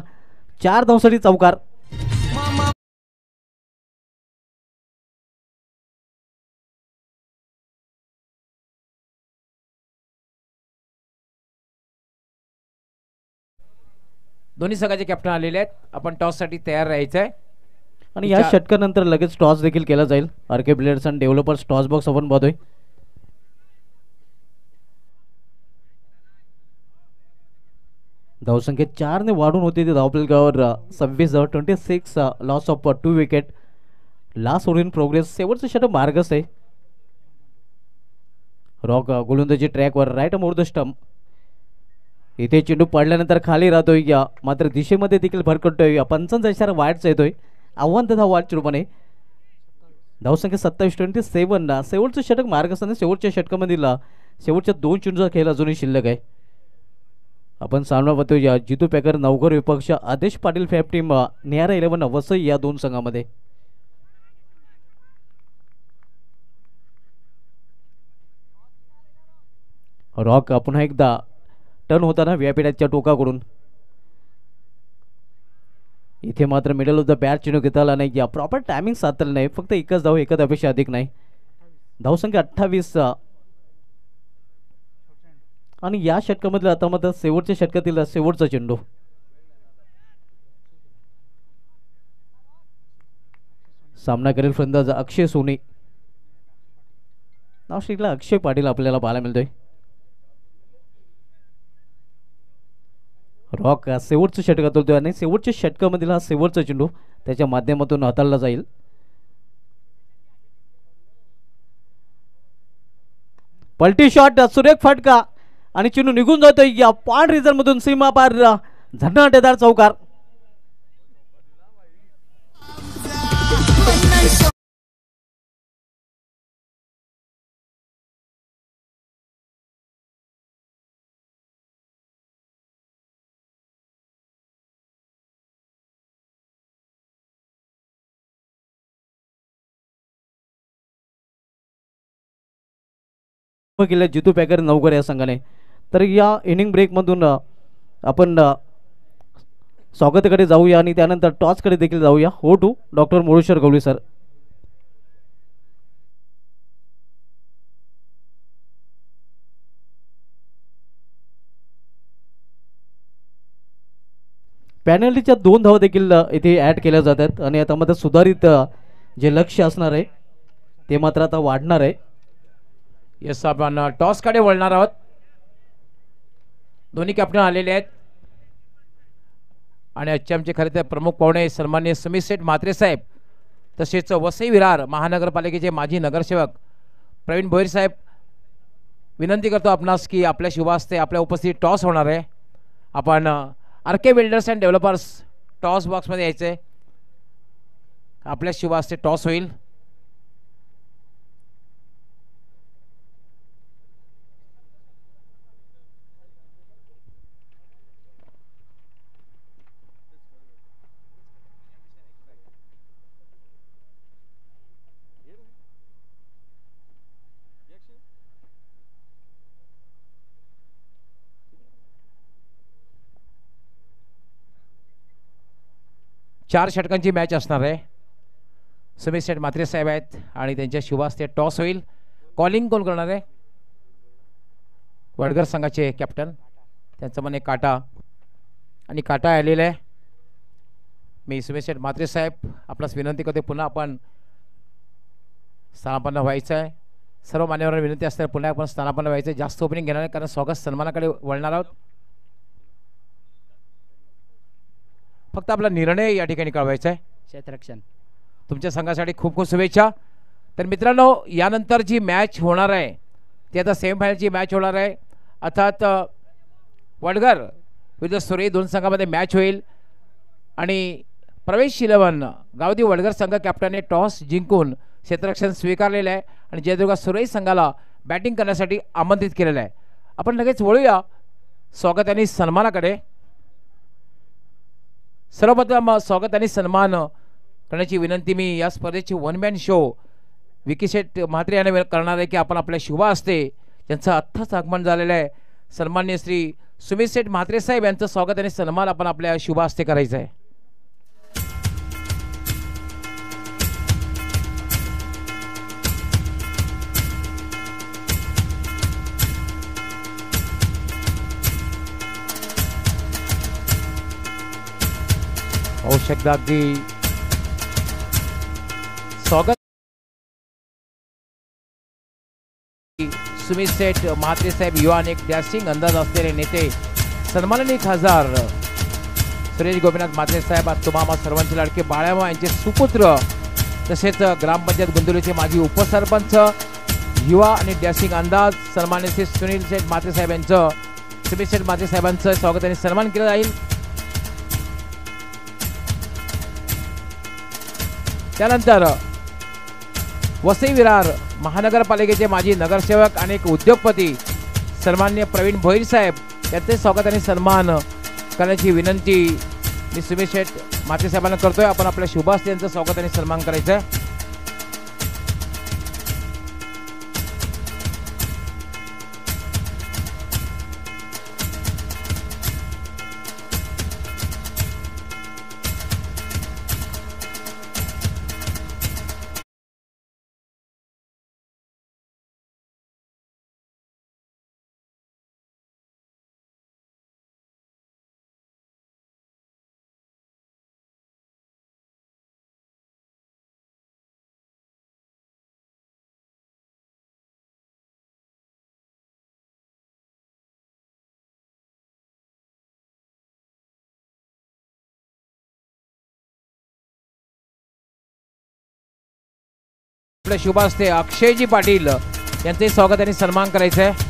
4 धावांसाठी चौकार. दोन्ही संघाचे कॅप्टन आलेले आहेत. आपण टॉस साठी तयार राहायचं आहे. आणि या षटकानंतर लगेच टॉस देखील केला जाईल. RK players and developers toss box आपण पाहतोय. धावसंख्या 4 ने वाढून होती ते धावफलकावर 26 loss of 2 wicket. Last over in progress. शेवटचं षटक मार्गच आहे. रॉक गोलंदाजी ट्रॅकवर राईट मोर द स्टंप. इथे चेंडू पडल्यानंतर खाली राहतोय या मात्र दिशेमध्ये देखील भरकटतोय. 55 इशारा वाईटचा येतोय. आव्हान तथा वाईट रूपाने धावसंख्या 27 शेवटचं षटक मार्ग असताना शेवटच्या षटकामधील शेवटच्या 2 चेंडूचा खेळ अजूनही शिल्लक आहे. आपण सामना पाहतोय या जितू पॅकर नवघर विपक्ष आदेश पाटील फॅब टीम निहारा 11 वसई या दोन संघामध्ये. रॉक पुन्हा एकदा टर्न होताना व्यापीठाच्या टोकाकडून. इथे मात्र मिडल ऑफ द बॅट चेंडू घेता आला नाही. या प्रॉपर टायमिंग साधलं नाही. फक्त एकच धाव, एका धावेपेक्षा अधिक नाही. धावसंख्या 28. आणि या षटकामधील आता मात्र शेवटच्या षटकातील शेवटचा चेंडू. सामना करेल फलंदाज अक्षय सोनी. नाशिकला अक्षय पाटील आपल्याला पाहायला मिळतोय. रॉक शेवटचं षटकात होतोय आणि शेवटच्या षटकामधील हा शेवटचा चेंडू त्याच्या माध्यमातून हाताळला जाईल. पलटी शॉट, सुरेख फटका आणि चेंडू निघून जातोय या पॉइंट रिझन मधून सीमा पार. झटणाटेदार चौकार. केले जितू पॅकर नवघर या संघाने. तर या इनिंग ब्रेकमधून आपण स्वागताकडे जाऊया आणि त्यानंतर टॉसकडे देखील जाऊया. हो to doctor Moreshwar Gawali sir. पॅनल्टीच्या 2 धावा देखील इथे ऍड केल्या जातात आणि आता मात्र सुधारित जे लक्ष्य असणार आहे ते मात्र आता वाढणार आहे. यस, आपण टॉस कडे वळणार आहोत. दोन्ही कॅप्टन आलेले आहेत आणि आजचे आमचे खरे तर प्रमुख पाहुणे सन्माननीय सुमित शेठ म्हात्रे साहेब, तसेच वसई विरार महानगरपालिकेचे माजी नगरसेवक प्रवीण भोईर साहेब. विनंती करतो आपणास की आपल्या शुभ हस्ते आपल्या उपस्थित टॉस होणार आहे. आपण RK builders and developers toss बॉक्समध्ये यायचे. आपल्या शुभ हस्ते टॉस होईल. चार षटकांची मॅच असणार आहे. सुमित शेठ म्हात्रे साहेब आहेत आणि त्यांच्या शुभ हस्ते टॉस होईल. कॉलिंग कोण करणार आहे? वडगर संघाचे कॅप्टन, त्यांचं म्हणे काटा आणि काटा आलेला आहे. मी सुमित शेठ म्हात्रे साहेब आपणास विनंती करते पुन्हा आपण स्थानापन्न व्हायचं आहे. सर्व मान्यवरांना विनंती असते पुन्हा आपण स्थानापन्न व्हायचं आहे. जास्त ओपनिंग घेणार आहे कारण स्वागत सन्मानाकडे वळणार आहोत. फक्त आपला निर्णय या ठिकाणी कळवायचा आहे. क्षेत्ररक्षण तुमच्या संघासाठी खूप खूप शुभेच्छा. तर मित्रांनो, यानंतर जी मॅच होणार आहे ती आता सेमीफायनलची मॅच होणार आहे. अर्थात वडगर विरुद्ध सुरई दोन संघामध्ये मॅच होईल आणि प्रवेश 11 गावदी वडगर संघ कॅप्टनने टॉस जिंकून क्षेत्ररक्षण स्वीकारलेलं आहे आणि जयदुर्गा सुरई संघाला बॅटिंग करण्यासाठी आमंत्रित केलेलं आहे. आपण लगेच वळूया स्वागत आणि सन्मानाकडे. सर्वप्रथम स्वागत आणि सन्मान करण्याची विनंती मी या स्पर्धेची वन मॅन शो विकी शेठ म्हात्रे यांना करणार आहे की आपण आपल्या शुभ हस्ते ज्यांचं आत्ताच आगमन झालेलं आहे सन्माननीय श्री सुमित शेठ म्हात्रे साहेब यांचं स्वागत आणि सन्मान आपण आपल्या शुभ हस्ते करायचं आहे. अगदी स्वागत सुमित शेठ म्हात्रे साहेब युवा आणि एक डॅशिंग अंदाज असलेले नेते सन्माननीय खासदार सुरेश गोपीनाथ म्हात्रे साहेब तुम्हा सर्वांचे लाडके बाळामा यांचे सुपुत्र तसेच ग्रामपंचायत गुंदुलीचे माजी उपसरपंच युवा आणि डॅशिंग अंदाज सन्माननीय श्री सुनील शेठ म्हात्रे साहेब यांचं सुमित शेठ म्हात्रे साहेबांचं स्वागत आणि सन्मान केला जाईल. त्यानंतर वसई विरार महानगरपालिकेचे माजी नगरसेवक आणि एक उद्योगपती सन्माननीय प्रवीण भोईर साहेब त्यांचे स्वागत आणि सन्मान करण्याची विनंती मी सुमेश शेठ माते साहेबांना करतोय. आपण आपल्या शुभास यांचं स्वागत आणि सन्मान करायचं आहे. आपल्या शुभ हस्ते अक्षयजी पाटील यांचे स्वागत आणि सन्मान करायचं आहे.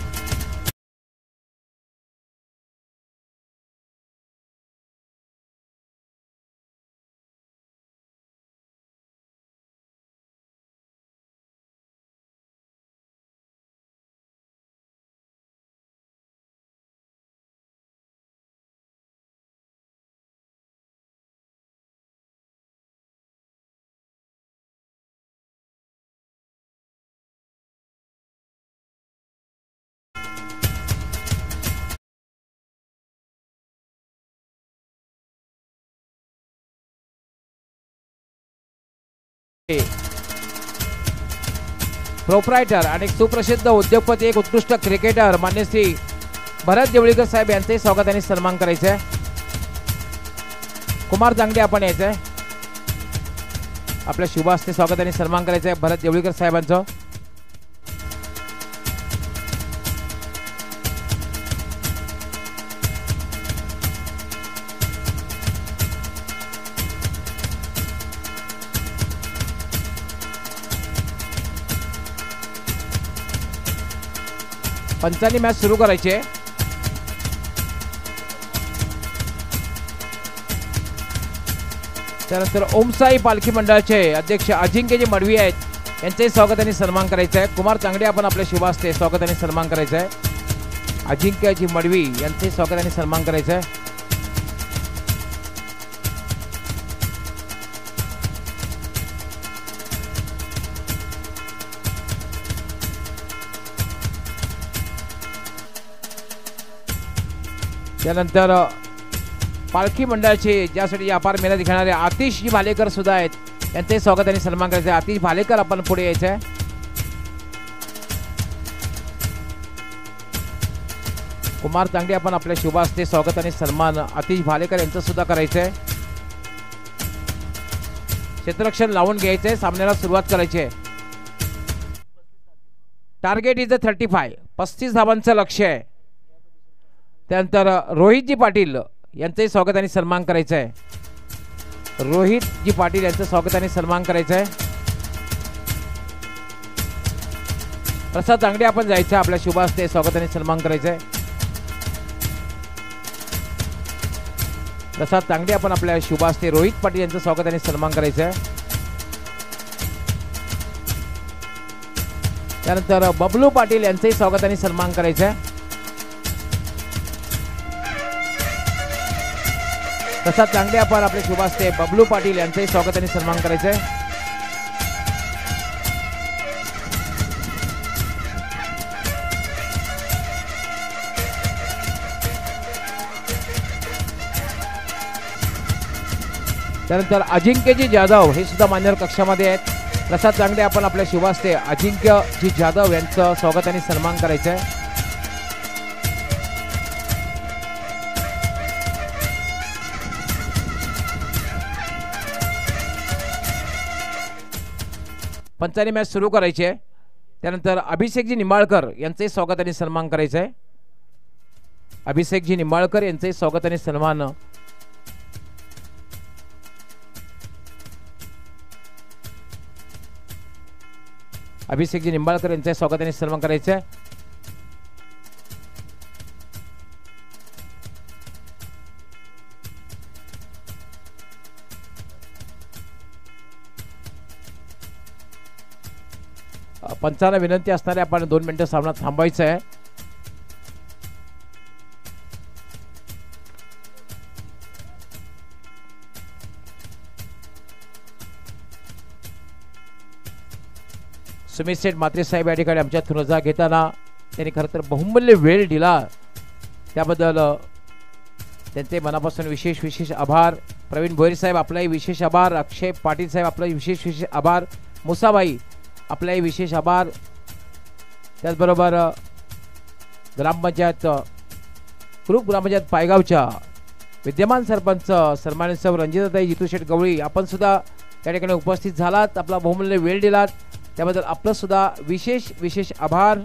प्रोप्रायटर आणि सुप्रसिद्ध उद्योगपती एक उत्कृष्ट क्रिकेटर मान्य श्री भरत देवळीकर साहेब यांचे स्वागत आणि सन्मान करायचं आहे. कुमार जांगडे आपण यायचं आहे. आपल्या शुभ हस्ते स्वागत आणि सन्मान करायचं आहे भरत देवळीकर साहेबांचं. पंचांनी मॅच सुरू करायची आहे. त्यानंतर ओमसाई पालखी मंडळाचे अध्यक्ष अजिंक्यजी मडवी आहेत यांचे स्वागत आणि सन्मान करायचं आहे. कुमार चांगडे आपण आपल्या शुभ हस्ते स्वागत आणि सन्मान करायचं आहे. अजिंक्यजी मडवी यांचे स्वागत आणि सन्मान करायचं आहे. त्यानंतर पालखी मंडळाचे ज्यासाठी अपार मेहनत घेणारे आतिशजी भालेकर सुद्धा आहेत यांचे स्वागत आणि सन्मान करायचे. आतिश भालेकर आपण पुढे यायचं आहे. कुमार चांगडे आपण आपल्या शुभ हस्ते स्वागत आणि सन्मान आतिश भालेकर यांचं सुद्धा करायचं आहे. क्षेत्ररक्षण लावून घ्यायचंय. सामन्याला सुरुवात करायची आहे. Target is 35. 35 धावांचं लक्ष्य आहे. त्यानंतर रोहितजी पाटील यांचंही स्वागत आणि सन्मान करायचं आहे. रोहितजी पाटील यांचं स्वागत आणि सन्मान करायचं आहे. प्रसाद चांगडे आपण जायचं आहे. आपल्या शुभ हस्ते स्वागत आणि सन्मान करायचं आहे. प्रसाद चांगडे आपण आपल्या शुभ हस्ते रोहित पाटील यांचं स्वागत आणि सन्मान करायचं आहे. त्यानंतर बबलू पाटील यांचंही स्वागत आणि सन्मान करायचं आहे. प्रसाद चांगडे आपण आपले शुभ हस्ते बबलू पाटील यांचंही स्वागत आणि सन्मान करायचं आहे. त्यानंतर अजिंक्यजी जाधव हे सुद्धा मान्यवर कक्षामध्ये आहेत. प्रसाद चांगडे आपण आपल्या शुभ हस्ते अजिंक्यजी जाधव यांचं स्वागत आणि सन्मान करायचं आहे. पंचांनी मॅच सुरू करायची आहे. त्यानंतर अभिषेकजी निंबाळकर यांचंही स्वागत आणि सन्मान करायचं आहे. अभिषेकजी निंबाळकर यांचंही स्वागत आणि सन्मान अभिषेकजी निंबाळकर यांचंही स्वागत आणि सन्मान करायचं आहे. पंचांना विनंती असणारे आपण 2 मिनिटं सामना थांबवायचा आहे. सुमित सेठ मात्रे साहेब या ठिकाणी आमच्यातून रजा घेताना त्यांनी खरं तर बहुमूल्य वेळ दिला, त्याबद्दल त्यांचे मनापासून विशेष विशेष आभार. प्रवीण भोईर साहेब आपलाही विशेष आभार. अक्षय पाटील साहेब आपलाही विशेष विशेष आभार. मुसाबाई आपलाही विशेष आभार. त्याचबरोबर ग्रामपंचायत ग्रुप ग्रामपंचायत पायगावच्या विद्यमान सरपंच सन्मानित सौ रंजिताताई जितू शेठ गवळी, आपण सुद्धा त्या ठिकाणी उपस्थित झालात, आपला बहुमूल्य वेळ दिलात, त्याबद्दल आपलं सुद्धा विशेष विशेष आभार.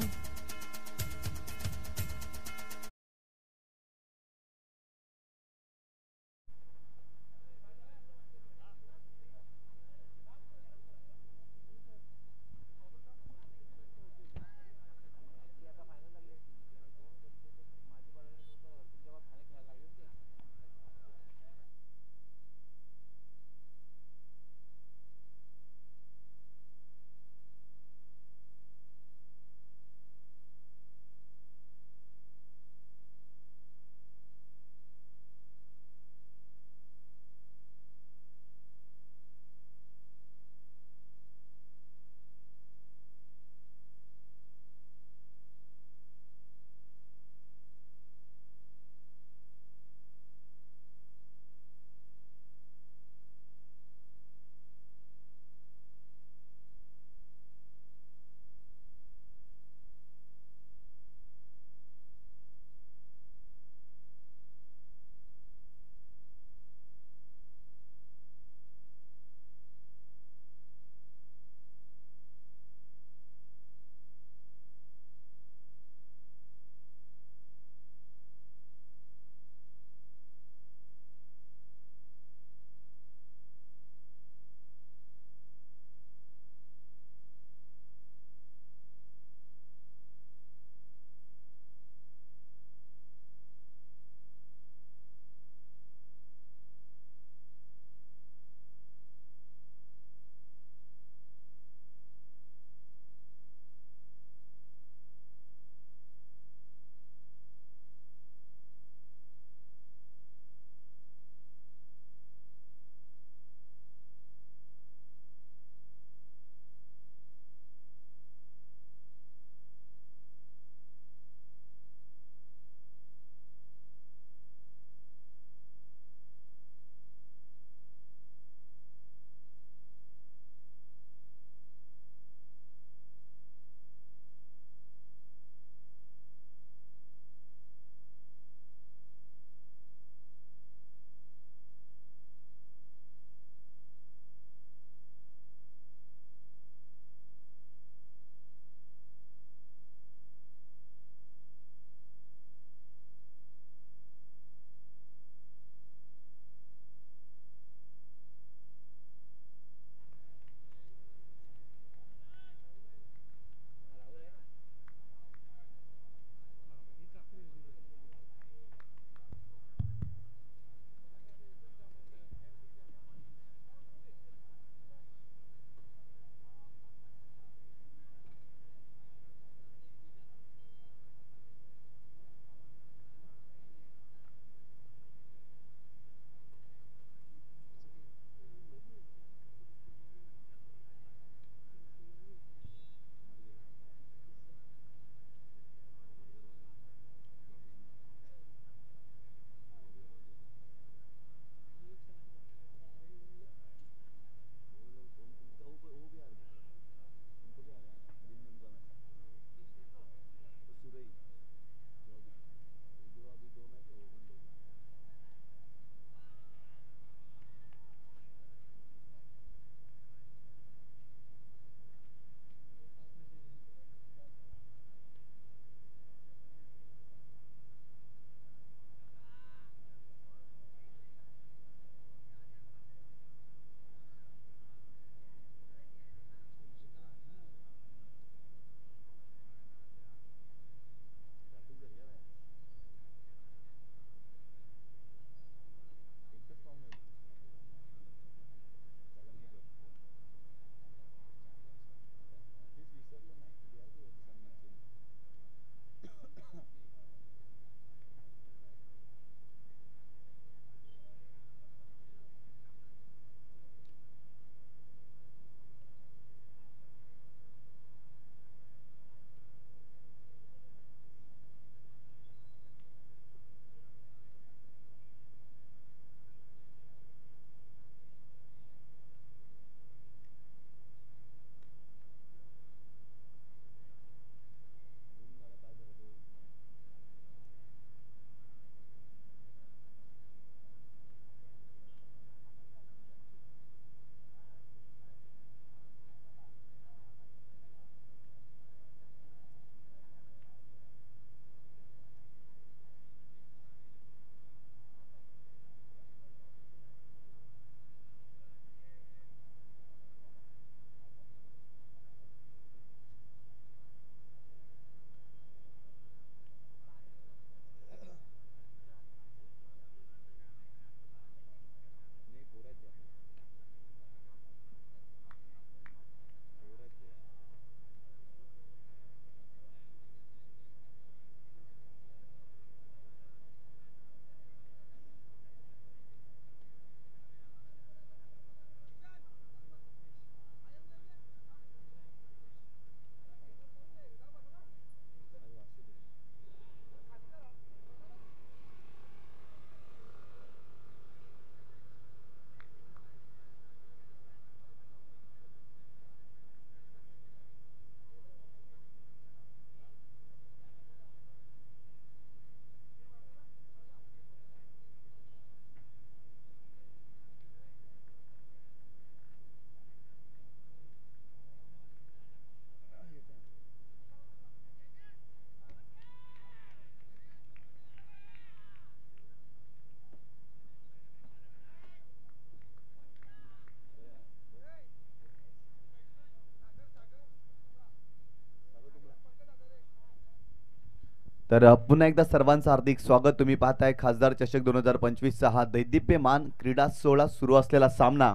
तर पुन्हा एकदा सर्वांचं हार्दिक स्वागत. तुम्ही पाहताय खासदार चषक 2025चा हा दैदिप्यमान क्रीडा सोहळा सुरू असलेला सामना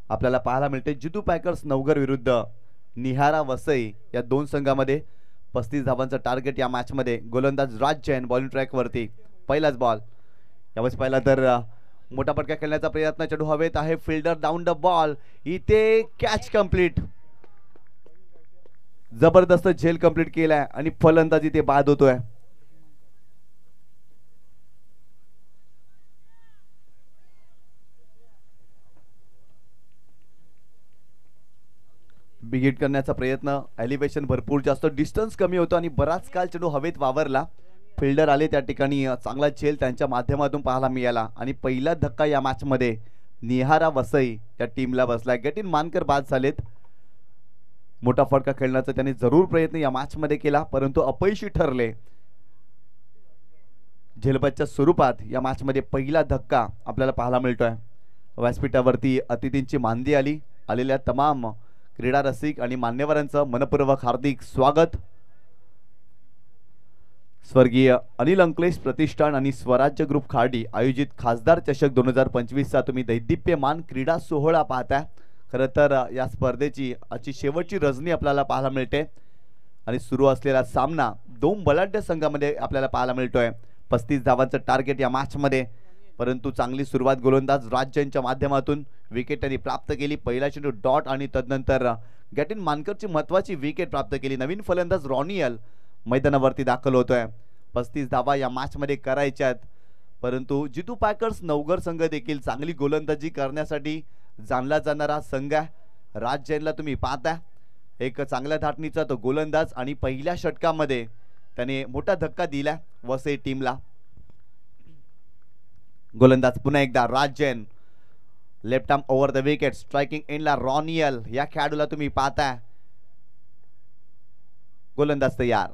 आपल्याला पाहायला मिळते. जितू पॅकर्स नवघर विरुद्ध निहारा वसई या दोन संघामध्ये 35 धावांचं टार्गेट या मॅचमध्ये. गोलंदाज राज जैन बॉलिंग ट्रॅकवरती. पहिलाच बॉल यावेळेस पाहिला तर मोठा फटका खेळण्याचा प्रयत्न, चेंडू हवेत आहे, फिल्डर डाऊन द बॉल, इथे कॅच कंप्लीट. जबरदस्त झेल कंप्लीट केलाय आणि फलंदाजी ते बाद होतोय. बिगिट करण्याचा प्रयत्न, एलिव्हेशन भरपूर जास्त, डिस्टन्स कमी होतो आणि बराच काळ चेंडू हवेत वावरला. फिल्डर आले त्या ठिकाणी, चांगला झेल त्यांच्या माध्यमातून पाहायला मिळाला आणि पहिला धक्का या मॅच मध्ये निहारा वसई या टीमला बसलाय. गेटिन मानकर बाद झालेत. मोठा फटका खेळण्याचा त्यांनी जरूर प्रयत्न या मॅच मध्ये केला परंतु अपयशी ठरले. झेलबादच्या स्वरूपात या मॅच मध्ये पहिला धक्का आपल्याला पाहायला मिळतोय. व्यासपीठावरती अतिथींची मांदी आली. आलेल्या तमाम क्रीडा रसिक आणि मान्यवरांचं मनपूर्वक हार्दिक स्वागत. स्वर्गीय अनिल अंकलेश प्रतिष्ठान आणि स्वराज्य ग्रुप खार्डी आयोजित खासदार चषक 2025चा तुम्ही दैदिप्यमान क्रीडा सोहळा पाहताय. खरं तर या स्पर्धेची आजची शेवटची रजनी आपल्याला पाहायला मिळते आणि सुरू असलेला सामना दोन बलाढ्य संघामध्ये आपल्याला पाहायला मिळतोय. 35 धावांचं टार्गेट या मॅच मध्ये, परंतु चांगली सुरुवात गोलंदाज राज जैनच्या माध्यमातून विकेट त्यांनी प्राप्त केली. पहिला चेंडू डॉट आणि तदनंतर गॅटिन मानकरची महत्वाची विकेट प्राप्त केली. नवीन फलंदाज रॉनियल मैदानावरती दाखल होतोय. 35 धावा या मॅच मध्ये करायच्यात, परंतु जितू पॅकर्स नवघर संघ देखील चांगली गोलंदाजी करण्यासाठी जाणला जाणारा संघ आहे. राज जैनला तुम्ही पाहता, एक चांगल्या धाटणीचा तो गोलंदाज आणि पहिल्या षटकामध्ये त्याने मोठा धक्का दिला वसई टीमला. गोलंदाज पुन्हा एकदा Raj Jain, left arm over the wicket, striking एंडला रॉनियल या खेळाडूला तुम्ही पाहता. गोलंदाज तयार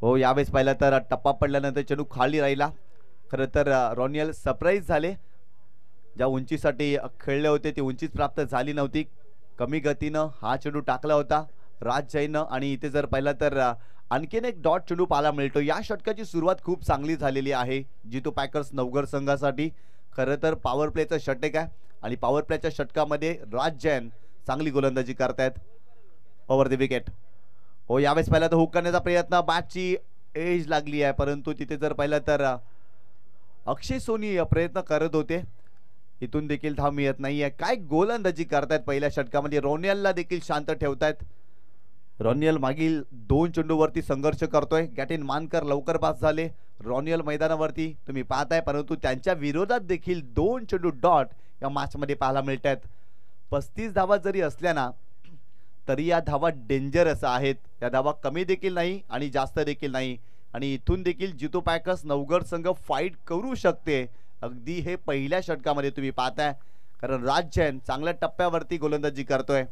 हो. यावेळेस पाहिलं तर टप्पा पडल्यानंतर चेंडू खाली राहिला. खरं तर रॉनियल सरप्राईज झाले. ज्या उंचीसाठी खेळले होते ती उंचीच प्राप्त झाली नव्हती. कमी गतीनं हा चेंडू टाकला होता राज जैननं आणि इथे जर पाहिलं तर आणखीन एक डॉट चेंडू पाहायला मिळतो. या षटकाची सुरुवात खूप चांगली झालेली आहे जितू पॅकर्स नवघर संघासाठी. खरं तर पॉवर प्लेचं षटक आहे आणि पॉवर प्लेच्या षटकामध्ये राज जैन चांगली गोलंदाजी करतायत. ओव्हर द विकेट हो. यावेळेस पाहिलं तर हुक करण्याचा प्रयत्न, बॅटची एज लागली आहे, परंतु तिथे जर पाहिलं तर अक्षय सोनी प्रयत्न करत होते, इथून देखील धाव मिळत नाहीये. काय गोलंदाजी करतायत पहिल्या षटकामध्ये. रॉनियलला देखील शांत ठेवतायत. रॉनियल मागील दोन चेंडूवरती संघर्ष करतोय. गॅटिन मानकर लवकर बाद झाले. रॉनियल मैदानावरती तुम्ही पाहताय, परंतु त्यांच्या विरोधात देखील दोन चेंडू डॉट या मॅच मध्ये पाहायला मिळत आहेत. 35 धावा जरी असल्या ना तरी या धावा डेंजरस आहेत. या धावा कमी देखील नाही आणि जास्त देखील नाही आणि इथून देखील जितू पॅकर्स नवघर संघ फाईट करू शकते. अगदी हे पहिल्या षटकामध्ये तुम्ही पाहताय, कारण राज जैन चांगल्या टप्प्यावरती गोलंदाजी करतोय.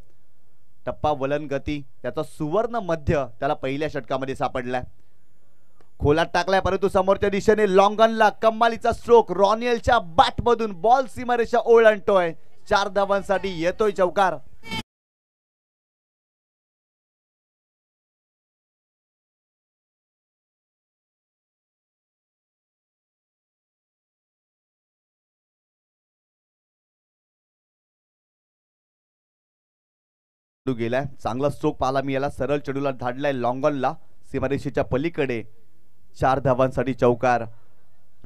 टप्पा, वलन, गती याचा सुवर्ण मध्य त्याला पहिल्या षटकामध्ये सापडलाय. खोलात टाकलाय परंतु समोरच्या दिशेने लॉंगनला कमालीचा स्ट्रोक. रॉनियलच्या बॅटमधून बॉल सीमारेषा ओलांडतोय. 4 धावांसाठी येतोय चौकार. गेलाय, चांगला स्ट्रोक पाहायला मिळाला. सरळ चेंडूला धाडलाय लॉंगनला सीमारेषेच्या पलीकडे. 4 धावांसाठी चौकार.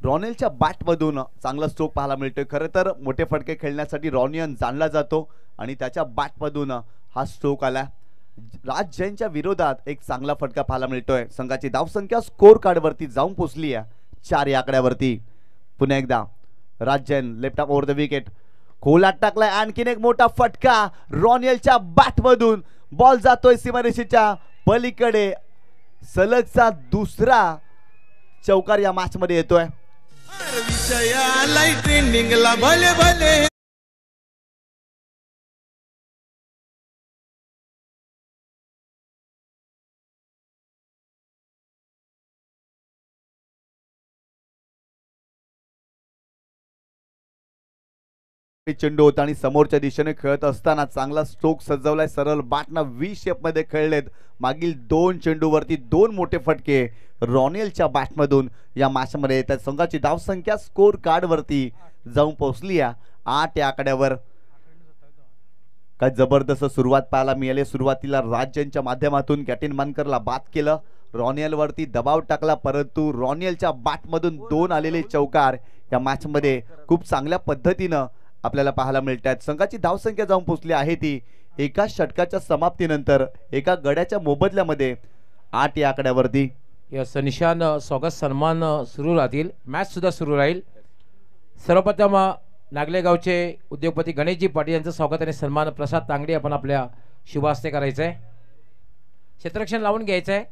रॉनियलच्या बॅटमधून चांगला स्ट्रोक पाहायला मिळतोय. खरं तर मोठे फटके खेळण्यासाठी रॉनियल जाणला जातो आणि त्याच्या बॅटमधून हा स्ट्रोक आला. राज जैनच्या विरोधात एक चांगला फटका पाहायला मिळतोय. संघाची धावसंख्या स्कोर कार्ड वरती जाऊन पोहोचली आहे 4 या आकड्यावरती. पुन्हा एकदा Raj Jain, left arm over the wicket, खोलात टाकलाय. आणखीन एक मोठा फटका रॉनियलच्या बॅटमधून. बॉल जातोय सीमारेषेच्या पलीकडे. सलगचा दुसरा चौकार या मॅच मध्ये येतोय. चेंडू होता आणि समोरच्या दिशेने खेळत असताना चांगला स्ट्रोक सजवलाय, सरळ बाटना व्ही शेप मध्ये खेळलेत. मागील 2 चेंडूवरती 2 मोठे फटके रॉनियलच्या बॅटमधून या मॅचमध्ये येतात. संघाची धावसंख्या स्कोर कार्ड वरती जाऊन पोहोचली आहे 8 या आकड्यावर. काय जबरदस्त सुरुवात पाहायला मिळाली. सुरुवातीला राज्यांच्या माध्यमातून कॅप्टन मानकरला बाद केलं, रॉनियल वरती दबाव टाकला, परंतु रॉनियलच्या बॅटमधून 2 आलेले चौकार या मॅच मध्ये खूप चांगल्या पद्धतीनं आपल्याला पाहायला मिळतात. संघाची धावसंख्या जाऊन पोहोचली आहे ती एका षटकाच्या समाप्तीनंतर एका गड्याच्या मोबदल्यामध्ये 8 या आकड्यावरती. यस निशान स्वागत सन्मान सुरू राहतील, मॅच सुद्धा सुरू राहील. सर्वप्रथम नागलेगावचे उद्योगपती गणेशजी पाटील यांचं स्वागत आणि सन्मान प्रसाद तांगडे आपण आपल्या शुभ हस्ते करायचं आहे. क्षेत्ररक्षण लावून घ्यायचं आहे.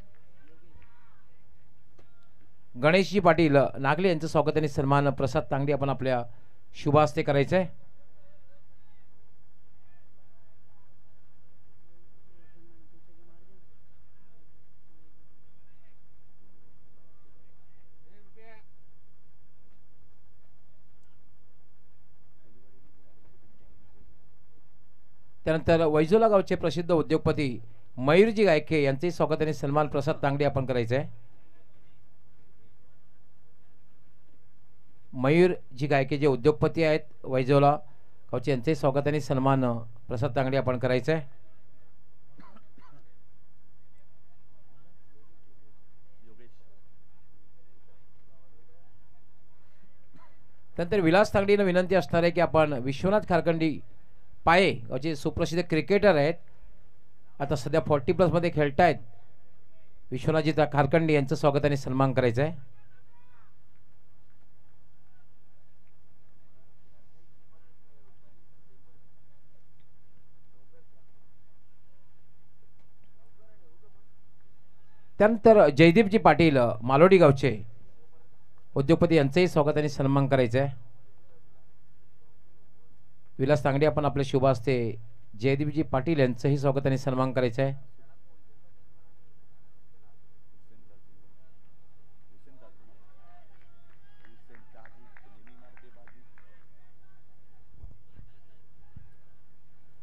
गणेशजी पाटील नागले यांचं स्वागत आणि सन्मान प्रसाद तांगडे आपण आपल्या शुभ हस्ते करायचं आहे. त्यानंतर वैजोला गावचे प्रसिद्ध उद्योगपती मयूरजी गायके यांचे स्वागत आणि सन्मान प्रसाद तांगडे आपण करायचं आहे. मयूरजी गायके जे उद्योगपती आहेत वैजोला गावचे यांचे स्वागत आणि सन्मान प्रसाद तांगडे आपण करायचं आहे. त्यानंतर विलास तांगडीनं विनंती असणार आहे की आपण विश्वनाथ खारखंडी पाये गावचे सुप्रसिद्ध क्रिकेटर आहेत, आता सध्या 40+ मध्ये खेळतायत, विश्वनाथजी खारखंडी यांचं स्वागत आणि सन्मान करायचं आहे. त्यानंतर जयदीपजी पाटील मालोडी गावचे उद्योगपती यांचंही स्वागत आणि सन्मान करायचं आहे. विलास तांगडे आपण आपल्या शुभ हस्ते जयदीपजी पाटील यांचंही स्वागत आणि सन्मान करायचं आहे.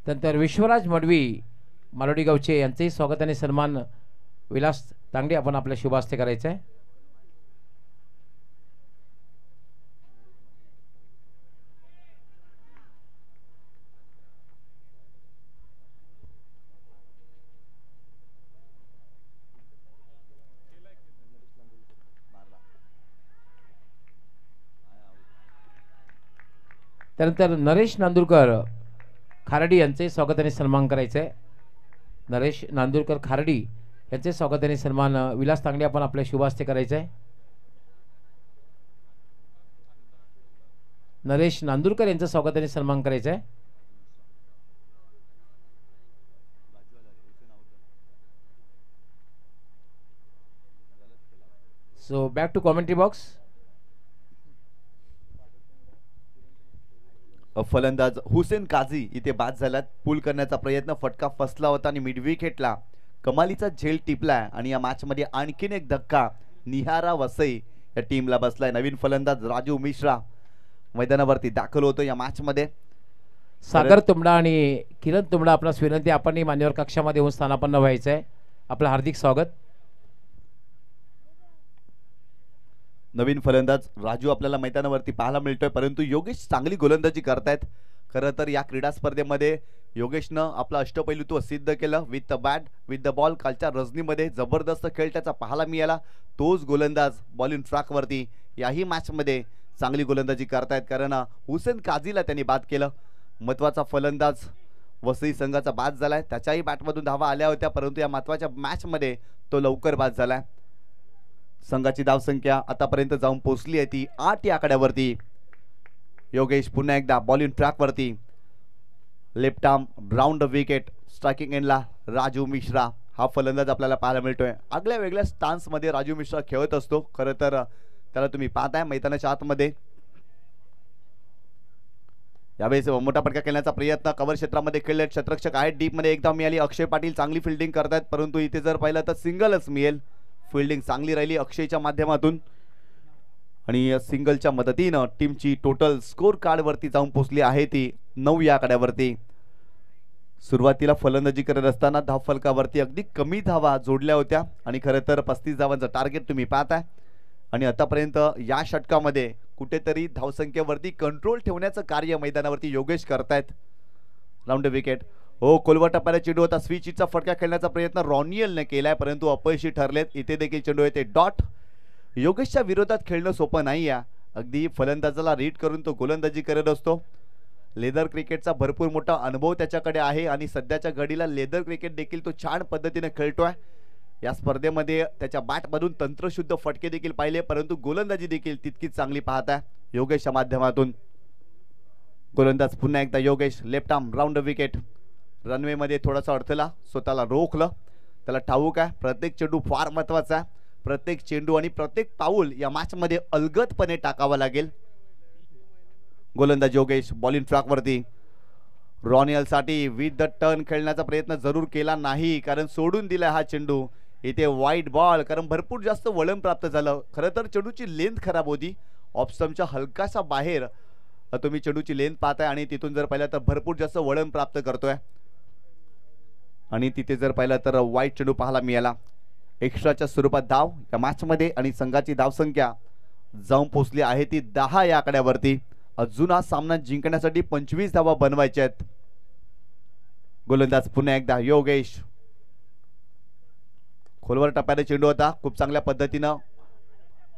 त्यानंतर विश्वराज मडवी मालोडी गावचे यांचंही स्वागत आणि सन्मान विलास तांगडे आपण आपल्या शुभ हस्ते करायचं आहे. त्यानंतर नरेश नांदुरकर खारडी यांचे स्वागत आणि सन्मान करायचं आहे. नरेश नांदुरकर खारडी यांचे स्वागत आणि सन्मान विलास तांगडे आपण आपल्या शुभ हस्ते करायचं आहे. नरेश नांदुरकर यांचं स्वागत आणि सन्मान करायचं आहे. So back to commentary box. फलंदाज हुसेन काझी इथे बाद झाल्यात. पूल करण्याचा प्रयत्न, फटका फसला होता आणि मिड विकेटला कमालीचा झेल टिपलाय आणि या मॅच मध्ये आणखीन एक धक्का निहारा वसई या टीमला बसलाय. नवीन फलंदाज राजू मिश्रा मैदानावरती दाखल होतो या मॅच मध्ये. सागर तुंबडा आणि किरण तुंबडा आपणास विनंती, आपणही मान्यवर कक्षामध्ये येऊन स्थानापन्न व्हायचं आहे. आपलं हार्दिक स्वागत. नवीन फलंदाज राजू आपल्याला मैदानावरती पाहायला मिळतोय, परंतु योगेश चांगली गोलंदाजी करतायत. खरं तर या क्रीडा स्पर्धेमध्ये योगेशनं आपला अष्टपैलुत्व सिद्ध केलं. With the bat with the ball कालच्या रजनीमध्ये जबरदस्त खेळ त्याचा पाहायला मिळाला. तोच गोलंदाज बॉलिंग ट्रॅकवरती याही मॅचमध्ये चांगली गोलंदाजी करतायत, कारण हुसेन काझीला त्यांनी बाद केलं. महत्वाचा फलंदाज वसई संघाचा बाद झालाय. त्याच्याही बॅटमधून धावा आल्या होत्या, परंतु या महत्वाच्या मॅचमध्ये तो लवकर बाद झालाय. संघाची धावसंख्या आतापर्यंत जाऊन पोहोचली आहे ती 8 या आकड्यावरती. योगेश पुन्हा एकदा बॉलिंग ट्रॅकवरती, left arm round the wicket, striking एंडला राजू मिश्रा हा फलंदाज आपल्याला पाहायला मिळतोय. आगळ्या वेगळ्या स्टान्स मध्ये राजू मिश्रा खेळत असतो. खरं तर त्याला तुम्ही पाहताय मैदानाच्या आतमध्ये. यावेळेस मोठा फटका खेळण्याचा प्रयत्न कव्हर क्षेत्रामध्ये खेळले क्षेत्ररक्षक आहेत. डीप मध्ये एकदा मिळाली. अक्षय पाटील चांगली फिल्डिंग करतायत, परंतु इथे जर पाहिलं तर सिंगलच मिळेल. फिल्डिंग चांगली राहिली अक्षयच्या माध्यमातून आणि सिंगलच्या मदतीनं टीमची टोटल स्कोर कार्ड वरती जाऊन पोहोचली आहे ती 9 या आकड्यावरती. सुरुवातीला फलंदाजी करत असताना धाव फलकावरती अगदी कमी धावा जोडल्या होत्या आणि खरं तर 35 धावांचं टार्गेट तुम्ही पाहताय आणि आतापर्यंत या षटकामध्ये कुठेतरी धावसंख्येवरती कंट्रोल ठेवण्याचं कार्य मैदानावरती योगेश करतायत. Round wicket. हो, खोलवर टप्प्याला चेंडू होता. स्विचचा फटका खेळण्याचा प्रयत्न रॉनियलने केलाय परंतु अपयशी ठरलेत. इथे देखील चेंडू येते डॉट. योगेशच्या विरोधात खेळणं सोपं नाही आहे. अगदी फलंदाजाला रीड करून तो गोलंदाजी करत असतो. लेदर क्रिकेटचा भरपूर मोठा अनुभव त्याच्याकडे आहे आणि सध्याच्या घडीला लेदर क्रिकेट देखील तो छान पद्धतीने खेळतोय. या स्पर्धेमध्ये त्याच्या बॅटमधून तंत्रशुद्ध फटके देखील पाहिले परंतु गोलंदाजी देखील तितकीच चांगली पाहताय योगेशच्या माध्यमातून. गोलंदाज पुन्हा एकदा Yogesh. Left arm. Round wicket. Runway मध्ये थोडासा अडथळा, स्वतःला रोखलं. त्याला ठाऊक आहे प्रत्येक चेंडू फार महत्वाचा आहे. प्रत्येक चेंडू आणि प्रत्येक पाऊल या मॅच मध्ये अलगदपणे टाकावा लागेल. गोलंदाज योगेश बॉलिंग ट्रॅक वरती. रॉनियल साठी विथ द टर्न खेळण्याचा प्रयत्न जरूर केला नाही कारण सोडून दिला हा चेंडू. इथे वाईट बॉल कारण भरपूर जास्त वळण प्राप्त झालं. खरं तर चेंडूची लेंथ खराब होती. ऑफस्टम्पच्या हलकासा बाहेर तुम्ही चेंडूची लेंथ पाहताय आणि तिथून जर पाहिलं तर भरपूर जास्त वळण प्राप्त करतोय आणि तिथे जर पाहिलं तर वाईट चेंडू पाहायला मिळाला. एक्स्ट्राच्या स्वरूपात धाव या मॅच मध्ये आणि संघाची धावसंख्या जाऊन पोहोचली आहे ती 10 या आकड्यावरती. अजून हा सामना जिंकण्यासाठी 25 धावा बनवायच्या आहेत. गोलंदाज पुन्हा एकदा योगेश. खोलवर टप्प्याने चेंडू होता. खूप चांगल्या पद्धतीनं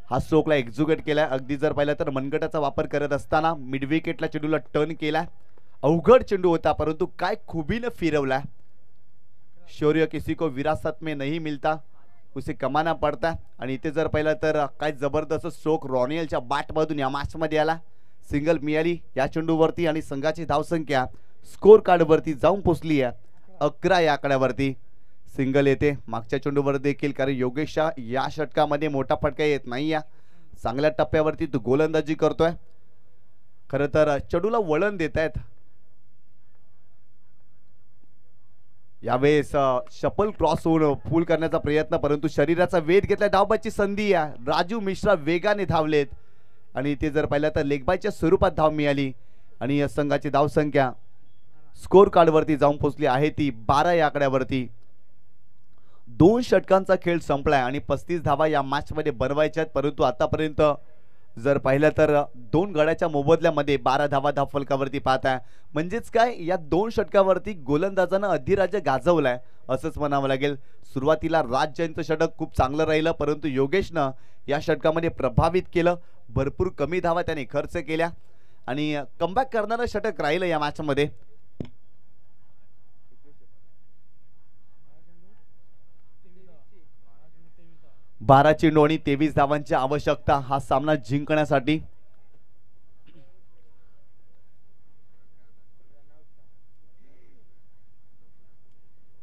हा स्ट्रोकला एक्झिक्यूट केलाय. अगदी जर पाहिलं तर मनगटाचा वापर करत असताना मिड विकेटला चेंडूला टर्न केलाय. अवघड चेंडू होता परंतु काय खुबीनं फिरवलाय. शौर्य किसी को विरासत में नहीं मिलता, उसे कमाना पडता. आणि इथे जर पाहिलं तर काय जबरदस्त स्ट्रोक रॉनियलच्या बॅटमधून या मॅच मध्ये आला. सिंगल मिळाली या चेंडूवरती आणि संघाची धावसंख्या स्कोर कार्ड वरती जाऊन पोहोचली आहे 11 या आकड्यावरती. सिंगल येते मागच्या चेंडूवर देखील कारण योगेशच्या या षटकामध्ये मोठा फटका येत नाही आहे. चांगल्या टप्प्यावरती तो गोलंदाजी करतोय. खरं तर चेंडूला वळण देत आहेत. यावेळेस शपल क्रॉस होऊन फुल करण्याचा प्रयत्न परंतु शरीराचा वेध घेतला. धावबाची संधी आहे. राजू मिश्रा वेगाने धावलेत आणि ते जर पाहिलं तर लेगबायच्या स्वरूपात धाव मिळाली आणि या संघाची धावसंख्या स्कोर कार्ड वरती जाऊन पोहोचली आहे ती 12 या आकड्यावरती. 2 षटकांचा खेळ संपलाय आणि 35 धावा या मॅच मध्ये बनवायच्या आहेत परंतु आतापर्यंत जर पाहिलं तर 2 गड्याच्या मोबदल्यामध्ये 12 धावा धाव फलकावरती पाहताय. म्हणजेच काय या 2 षटकावरती गोलंदाजानं अधिराज्य गाजवलाय असंच म्हणावं लागेल. सुरुवातीला राज जैनचं षटक खूप चांगलं राहिलं परंतु योगेशनं या षटकामध्ये प्रभावित केलं. भरपूर कमी धावा त्याने खर्च केल्या आणि कमबॅक करणारं षटक राहिलं या मॅच मध्ये. बारा चेंडू आणि 23 धावांची आवश्यकता हा सामना जिंकण्यासाठी.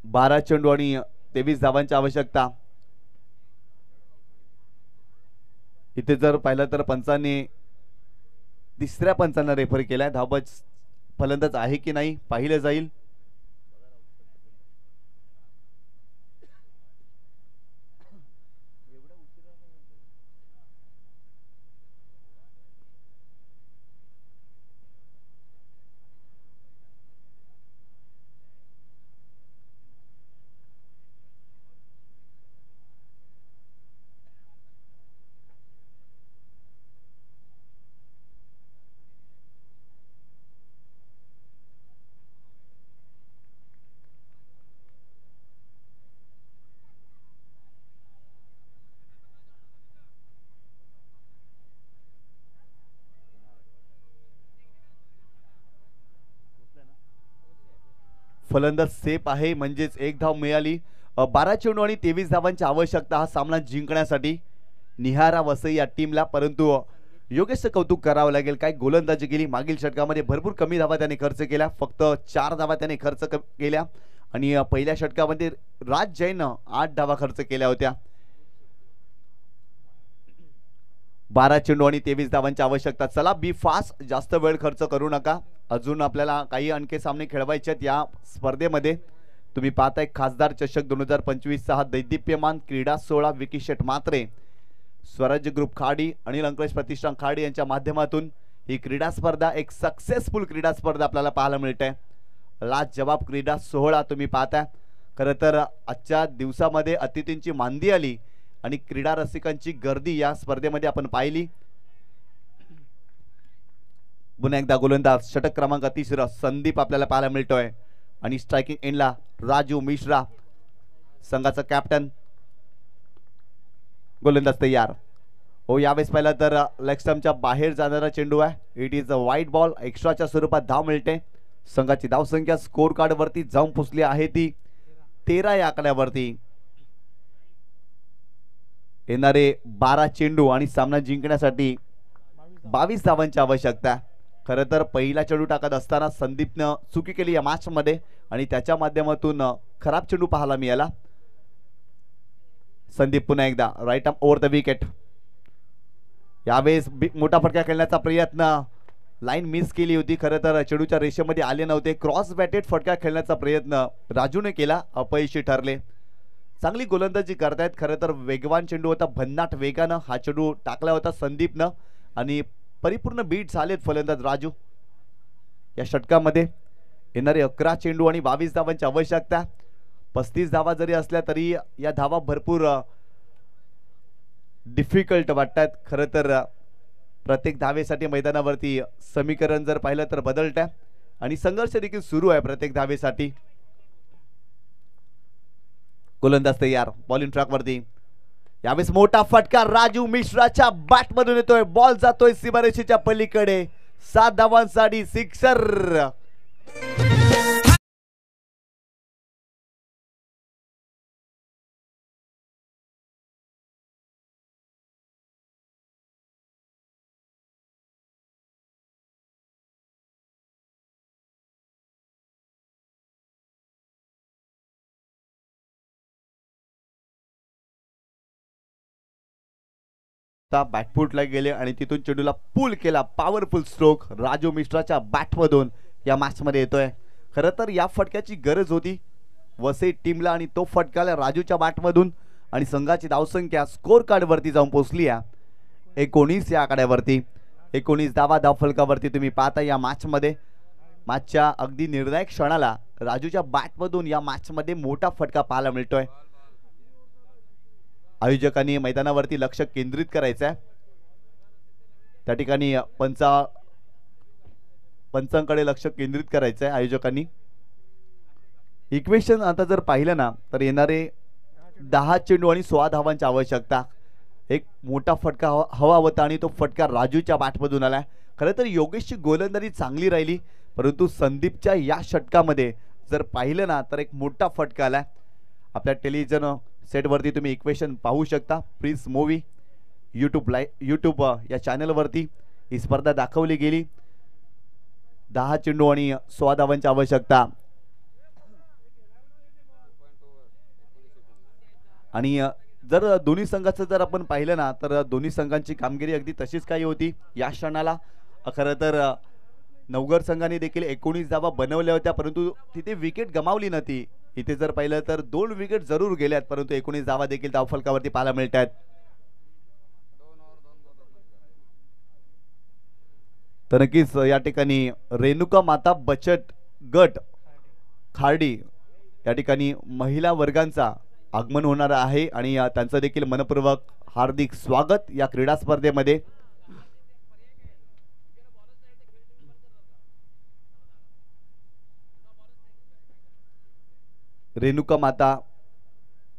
बारा चेंडू आणि 23 धावांची आवश्यकता. इथे जर पाहिलं तर पंचांनी तिसऱ्या पंचांना रेफर केलाय. धावबाज फलंदाज आहे की नाही पाहिलं जाईल. फलंदाज सेफ आहे म्हणजेच 1 धाव मिळाली. 12 चेंडू आणि 23 धावांची आवश्यकता हा सामना जिंकण्यासाठी निहारा वसई या टीमला. परंतु योगेशचं कौतुक करावं लागेल. काय गोलंदाजी केली. मागील षटकामध्ये भरपूर कमी धावा त्याने खर्च केल्या. फक्त 4 धावा त्याने खर्च केल्या आणि पहिल्या षटकामध्ये राज जैननं 8 धावा खर्च केल्या होत्या. 12 चेंडू आणि 23 धावांची आवश्यकता. चला बी फास्ट, जास्त वेळ खर्च करू नका. अजून आपल्याला काही आणखी सामने खेळवायचे आहेत या स्पर्धेमध्ये. तुम्ही पाहताय खासदार चषक 2025 चा हा दैदिप्यमान क्रीडा सोहळा विकी शेठ म्हात्रे, स्वराज्य ग्रुप खाडी, अनिल अंकलेश प्रतिष्ठान खाडी यांच्या माध्यमातून ही क्रीडा स्पर्धा एक सक्सेसफुल क्रीडा स्पर्धा आपल्याला पाहायला मिळते. लाजवाब क्रीडा सोहळा तुम्ही पाहताय. खरं तर आजच्या दिवसामध्ये अतिथींची मांदी आली आणि क्रीडा रसिकांची गर्दी या स्पर्धेमध्ये आपण पाहिली. पुन्हा एकदा गोलंदाज षटक क्रमांक 30 संदीप आपल्याला पाहायला मिळतोय आणि स्ट्रायकिंग एंडला राजू मिश्रा संघाचा कॅप्टन. गोलंदाज तयार हो. यावेळेस पाहिलं तर लेग स्टंपच्या बाहेर जाणारा चेंडू आहे. इट इज अ वाईट बॉल. एक्स्ट्राच्या स्वरूपात धाव मिळते. संघाची धावसंख्या स्कोर कार्ड वरती जाऊन पोचली आहे ती 13 या आकड्यावरती. येणारे 12 चेंडू आणि सामना जिंकण्यासाठी 22 धावांची आवश्यकता. खरं तर पहिला चेंडू टाकत असताना संदीपनं चुकी केली या मॅच मध्ये आणि त्याच्या माध्यमातून खराब चेंडू पाहायला मिळाला. संदीप पुन्हा एकदा right arm over the wicket. यावेळेस मोठा फटका खेळण्याचा प्रयत्न, लाईन मिस केली होती. खरं तर चेंडूच्या रेषेमध्ये आले नव्हते. क्रॉस बॅटेड फटका खेळण्याचा प्रयत्न राजूने केला, अपयशी ठरले. चांगली गोलंदाजी करतायत. खरं तर वेगवान चेंडू होता, भन्नाट वेगानं हा चेंडू टाकला होता संदीपनं आणि परिपूर्ण बीट झालेत फलंदाज राजू. या षटकामध्ये येणारे 11 चेंडू आणि 22 धावांची आवश्यकता. 35 धावा जरी असल्या तरी या धावा भरपूर डिफिकल्ट वाटतात. खरं तर प्रत्येक धावेसाठी मैदानावरती समीकरण जर पाहिलं तर बदलत आहे आणि संघर्ष देखील सुरू आहे प्रत्येक धावेसाठी. गोलंदाज तयार. बॉलिंग ट्रॅक वरती. यावेळेस मोठा फटका राजू मिश्राच्या बॅट मधून येतोय. बॉल जातोय सीमारेषेच्या पलीकडे. 7 धावांसाठी सिक्सर. बॅटफुटला गेले आणि तिथून चेंडूला पुल केला. पॉवरफुल स्ट्रोक राजू मिश्राच्या बॅटमधून या मॅच मध्ये येतोय. खरं तर या फटक्याची गरज होती वसई टीमला आणि तो फटकाला राजूच्या बॅटमधून आणि संघाची धावसंख्या स्कोर कार्ड वरती जाऊन पोहोचली आहे 19 या आकड्यावरती. 19 धावा धाव फलकावरती तुम्ही पाहता या मॅच मध्ये. मॅचच्या अगदी निर्णायक क्षणाला राजूच्या बॅटमधून या मॅच मध्ये मोठा फटका पाहायला मिळतोय. आयोजकांनी मैदानावरती लक्ष केंद्रित करायचं आहे. त्या ठिकाणी पंचांकडे लक्ष केंद्रित करायचं आहे आयोजकांनी. इक्वेशन आता जर पाहिलं ना तर येणारे 10 चेंडू आणि 16 धावांची आवश्यकता. एक मोठा फटका हवा होता आणि तो फटका राजूच्या बॅटमधून आलाय. खरं तर योगेशची गोलंदाजी चांगली राहिली परंतु संदीपच्या या षटकामध्ये जर पाहिलं ना तर एक मोठा फटका आलाय. आपल्या टेलिव्हिजन सेटवरती तुम्ही इक्वेशन पाहू शकता. प्रिन्स मूवी यूट्यूब या चॅनलवरती ही स्पर्धा दाखवली गेली. 10 चेंडू आणि 16 धावांची आवश्यकता. आणि जर दोन्ही संघाचं जर आपण पाहिलं ना तर दोन्ही संघांची कामगिरी अगदी तशीच काही होती या क्षणाला. खरं तर नवघर संघाने देखील 19 धावा बनवल्या होत्या परंतु तिथे विकेट गमावली नव्हती. इथे जर पाहिलं तर 2 विकेट जरूर गेल्यात परंतु 19 धावा देखील धावफलकावरती पाहायला मिळतात. तर नक्कीच या ठिकाणी रेणुका माता बचत गट खार्डी या ठिकाणी महिला वर्गांचा आगमन होणार आहे आणि त्यांचं देखील मनपूर्वक हार्दिक स्वागत या क्रीडा स्पर्धेमध्ये. रेणुका माता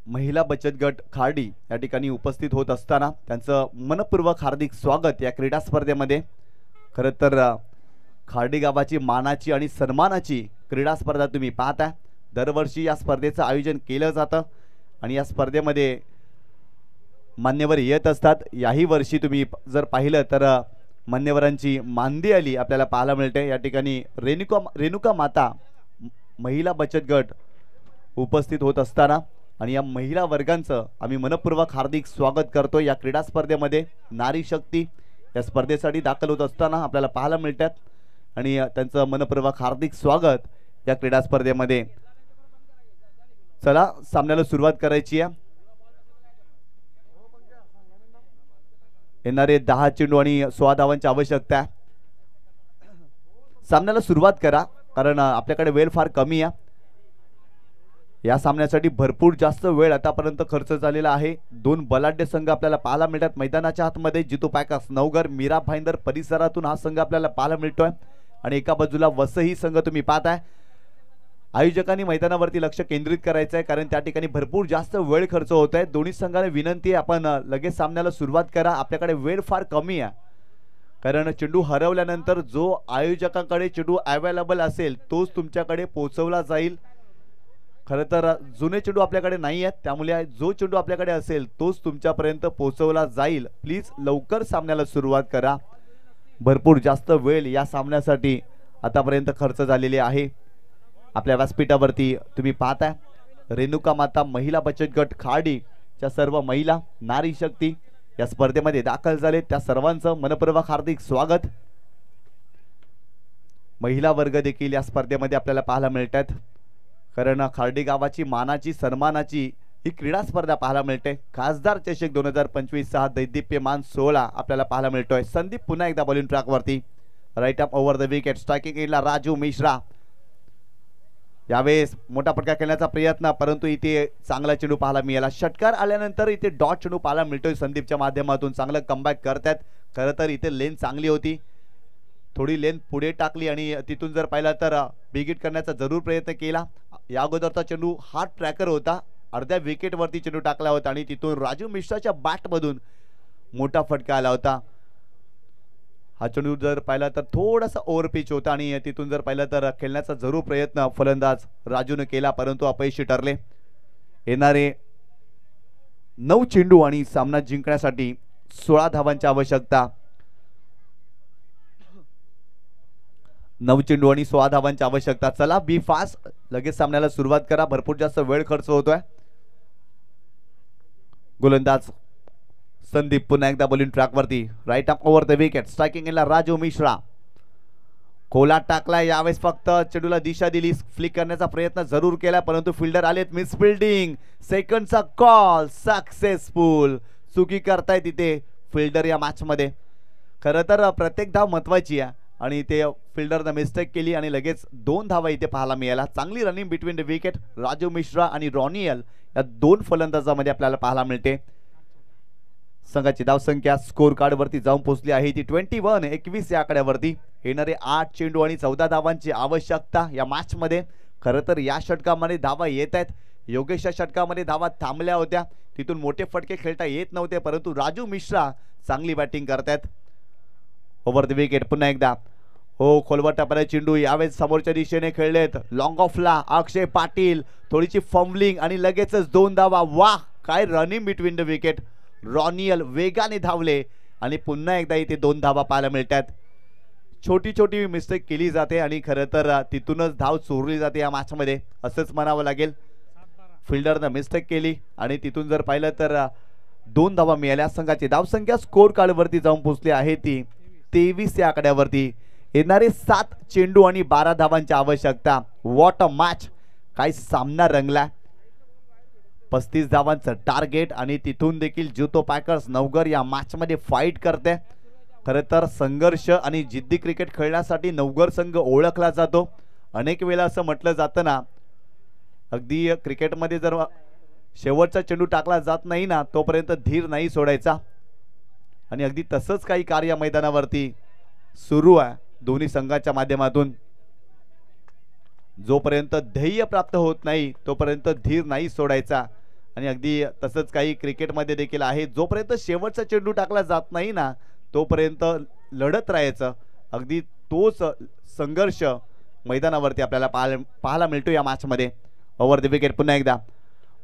महिला बचत गट खार्डी या ठिकाणी उपस्थित होत असताना त्यांचं मनपूर्वक हार्दिक स्वागत या क्रीडा स्पर्धेमध्ये. खरं तर खार्डी गावाची मानाची आणि सन्मानाची क्रीडा स्पर्धा तुम्ही पाहता. दरवर्षी या स्पर्धेचं आयोजन केलं जातं आणि या स्पर्धेमध्ये मान्यवर येत असतात. याही वर्षी तुम्ही जर पाहिलं तर मान्यवरांची मांदी आली आपल्याला पाहायला मिळते. या ठिकाणी रेणुका माता महिला बचत गट उपस्थित होत असताना आणि या महिला वर्गांचं आम्ही मनपूर्वक हार्दिक स्वागत करतो या क्रीडा स्पर्धेमध्ये. नारी शक्ती या स्पर्धेसाठी दाखल होत असताना आपल्याला पाहायला मिळतात आणि त्यांचं मनपूर्वक हार्दिक स्वागत या क्रीडा स्पर्धेमध्ये. चला सामन्याला सुरुवात करायची आहे. येणारे 10 चेंडू आणि 16 धावांची आवश्यकता. सामन्याला सुरुवात करा, कारण आपल्याकडे वेळ फार कमी आहे. या सामन्यासाठी भरपूर जास्त वेळ आतापर्यंत खर्च झालेला आहे. दोन बलाढ्य संघ आपल्याला पाहायला मिळतात मैदानाच्या आतमध्ये. जितू पॅकर्स नवघर मीरा भाईंदर परिसरातून हा संघ आपल्याला पाहायला मिळतोय आणि एका बाजूला वसई संघ तुम्ही पाहताय. आयोजकांनी मैदानावरती लक्ष केंद्रित करायचं आहे, कारण त्या ठिकाणी भरपूर जास्त वेळ खर्च होत आहे. दोन्ही संघाने विनंती आहे आपण लगेच सामन्याला सुरुवात करा, आपल्याकडे वेळ फार कमी आहे. कारण चेंडू हरवल्यानंतर जो आयोजकांकडे चेंडू अवेलेबल असेल तोच तुमच्याकडे पोहोचवला जाईल. खरं तर जुने चेंडू आपल्याकडे नाही आहेत, त्यामुळे जो चेंडू आपल्याकडे असेल तोच तुमच्यापर्यंत पोहोचवला जाईल. प्लीज लवकर सामन्याला सुरुवात करा. भरपूर जास्त वेळ या सामन्यासाठी आतापर्यंत खर्च झालेली आहे. आपल्या व्यासपीठावरती तुम्ही पाहताय रेणुका माता महिला बचत गट खार्डीच्या सर्व महिला नारी शक्ती या स्पर्धेमध्ये दाखल झाले, त्या सर्वांचं मनपूर्वक हार्दिक स्वागत. महिला वर्ग देखील या स्पर्धेमध्ये आपल्याला पाहायला मिळतात, कारण खार्डी गावाची मानाची सन्मानाची ही क्रीडा स्पर्धा पाहायला मिळते. खासदार चषक 2025 हा दैदिप्यमान सोहळा आपल्याला पाहायला मिळतोय. संदीप पुन्हा एकदा बॉलिंग ट्रॅक वरती, right up over the wicket, striking एंडला राजू मिश्रा. यावेळेस मोठा फटका खेळण्याचा प्रयत्न, परंतु इथे चांगला चेंडू पाहायला मिळाला. षटकार आल्यानंतर इथे डॉट चेंडू पाहायला मिळतोय संदीपच्या माध्यमातून. चांगलं कमबॅक करतात. खरं तर इथे लेन चांगली होती, थोडी लेन पुढे टाकली आणि तिथून जर पाहिला तर बिगिट करण्याचा जरूर प्रयत्न केला. या अगोदरचा चेंडू हार्ड ट्रॅकर होता, अर्ध्या विकेट वरती चेंडू टाकला होता आणि तिथून राजू मिश्राच्या बॅट मधून मोठा फटका आला होता. हा चेंडू जर पाहिला तर थोडासा ओव्हर पिच होता आणि तिथून जर पाहिलं तर खेळण्याचा जरूर प्रयत्न फलंदाज राजूने केला, परंतु अपयशी ठरले. येणारे 9 चेंडू आणि सामना जिंकण्यासाठी 16 धावांची आवश्यकता. 9 चेंडू आणि 16 धावांची आवश्यकता. चला बी फास्ट, लगेच सामन्याला सुरुवात करा. भरपूर जास्त वेळ खर्च होतोय. गोलंदाज संदीप पुन्हा एकदा बॉलिंग ट्रॅक वरती, right up over the wicket, striking एंडला राजू मिश्रा. खोला टाकला, यावेळेस फक्त चेंडूला दिशा दिली, फ्लिक करण्याचा प्रयत्न जरूर केला, परंतु फिल्डर आलेत. मिस फिल्डिंग, सेकंडचा कॉल सक्सेसफुल. चुकी करताय तिथे फिल्डर या मॅच मध्ये. खरं तर प्रत्येक धाव महत्वाची आहे आणि ते फिल्डरने मिस्टेक केली आणि लगेच 2 धावा इथे पाहायला मिळाला. चांगली running between the wicket Raju Mishra आणि रॉनियल या 2 फलंदाजांमध्ये आपल्याला पाहायला मिळते. संघाची धावसंख्या स्कोर कार्ड वरती जाऊन पोहोचली आहे ती 21 या आकड्यावरती. येणारे 8 चेंडू आणि 14 धावांची आवश्यकता या मॅच मध्ये. खरं तर या षटकामध्ये धावा येत आहेत. योगेशच्या षटकामध्ये धावा थांबल्या होत्या, तिथून मोठे फटके खेळता येत नव्हते, परंतु राजू मिश्रा चांगली बॅटिंग करतात. ओव्हर द विकेट पुन्हा एकदा, हो खोलवर टाकणारे चेंडू यावेळेस समोरच्या दिशेने खेळलेत. लॉंग ऑफला अक्षय पाटील, थोडीशी फंबलिंग आणि लगेचच 2 धावा. वाह, काय रनिंग बिटवीन द विकेट. रॉनियल वेगाने धावले आणि पुन्हा एकदा इथे 2 धावा पाहायला मिळतात. छोटी छोटी मिस्टेक केली जाते आणि खरं तर तिथूनच धाव चोरली जाते या मॅच मध्ये, असंच म्हणावं लागेल. फिल्डरनं मिस्टेक केली आणि तिथून जर पाहिलं तर 2 धावा मिळाल्या. संघाची धावसंख्या स्कोर कार्ड वरती जाऊन पोहोचली आहे ती 23 या आकड्यावरती. येणारे 7 चेंडू आणि 12 धावांची आवश्यकता. व्हॉट अ मॅच, काय सामना रंगला. 35 धावांचं टार्गेट आणि तिथून देखील जितो पॅकर्स नवघर या मॅच मध्ये फाईट करते. खरं तर संघर्ष आणि जिद्दी क्रिकेट खेळण्यासाठी नवघर संघ ओळखला जातो. अनेक वेळा असं म्हटलं जातं ना, अगदी क्रिकेटमध्ये जर शेवटचा चेंडू टाकला जात नाही ना तोपर्यंत धीर नाही सोडायचा, आणि अगदी तसंच काही कार्य मैदानावरती सुरू आहे दोन्ही संघाच्या माध्यमातून. जोपर्यंत ध्येय प्राप्त होत नाही तोपर्यंत धीर नाही सोडायचा, आणि अगदी तसंच काही क्रिकेटमध्ये देखील आहे. जोपर्यंत शेवटचा चेंडू टाकला जात नाही ना तोपर्यंत लढत राहायचं. अगदी तोच संघर्ष मैदानावरती आपल्याला पाहायला मिळतो या मॅच मध्ये. ओव्हर द विकेट पुन्हा एकदा,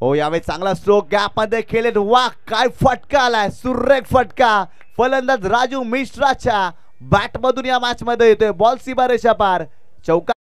हो यावेळी चांगला स्ट्रोक गॅप मध्ये खेळत. वाह, काय फटका आलाय, सुरेख फटका. फलंदाज राजू मिश्राच्या बॅट मधून या मॅच मध्ये येतोय. बॉल सीमारेषा पार, चौका.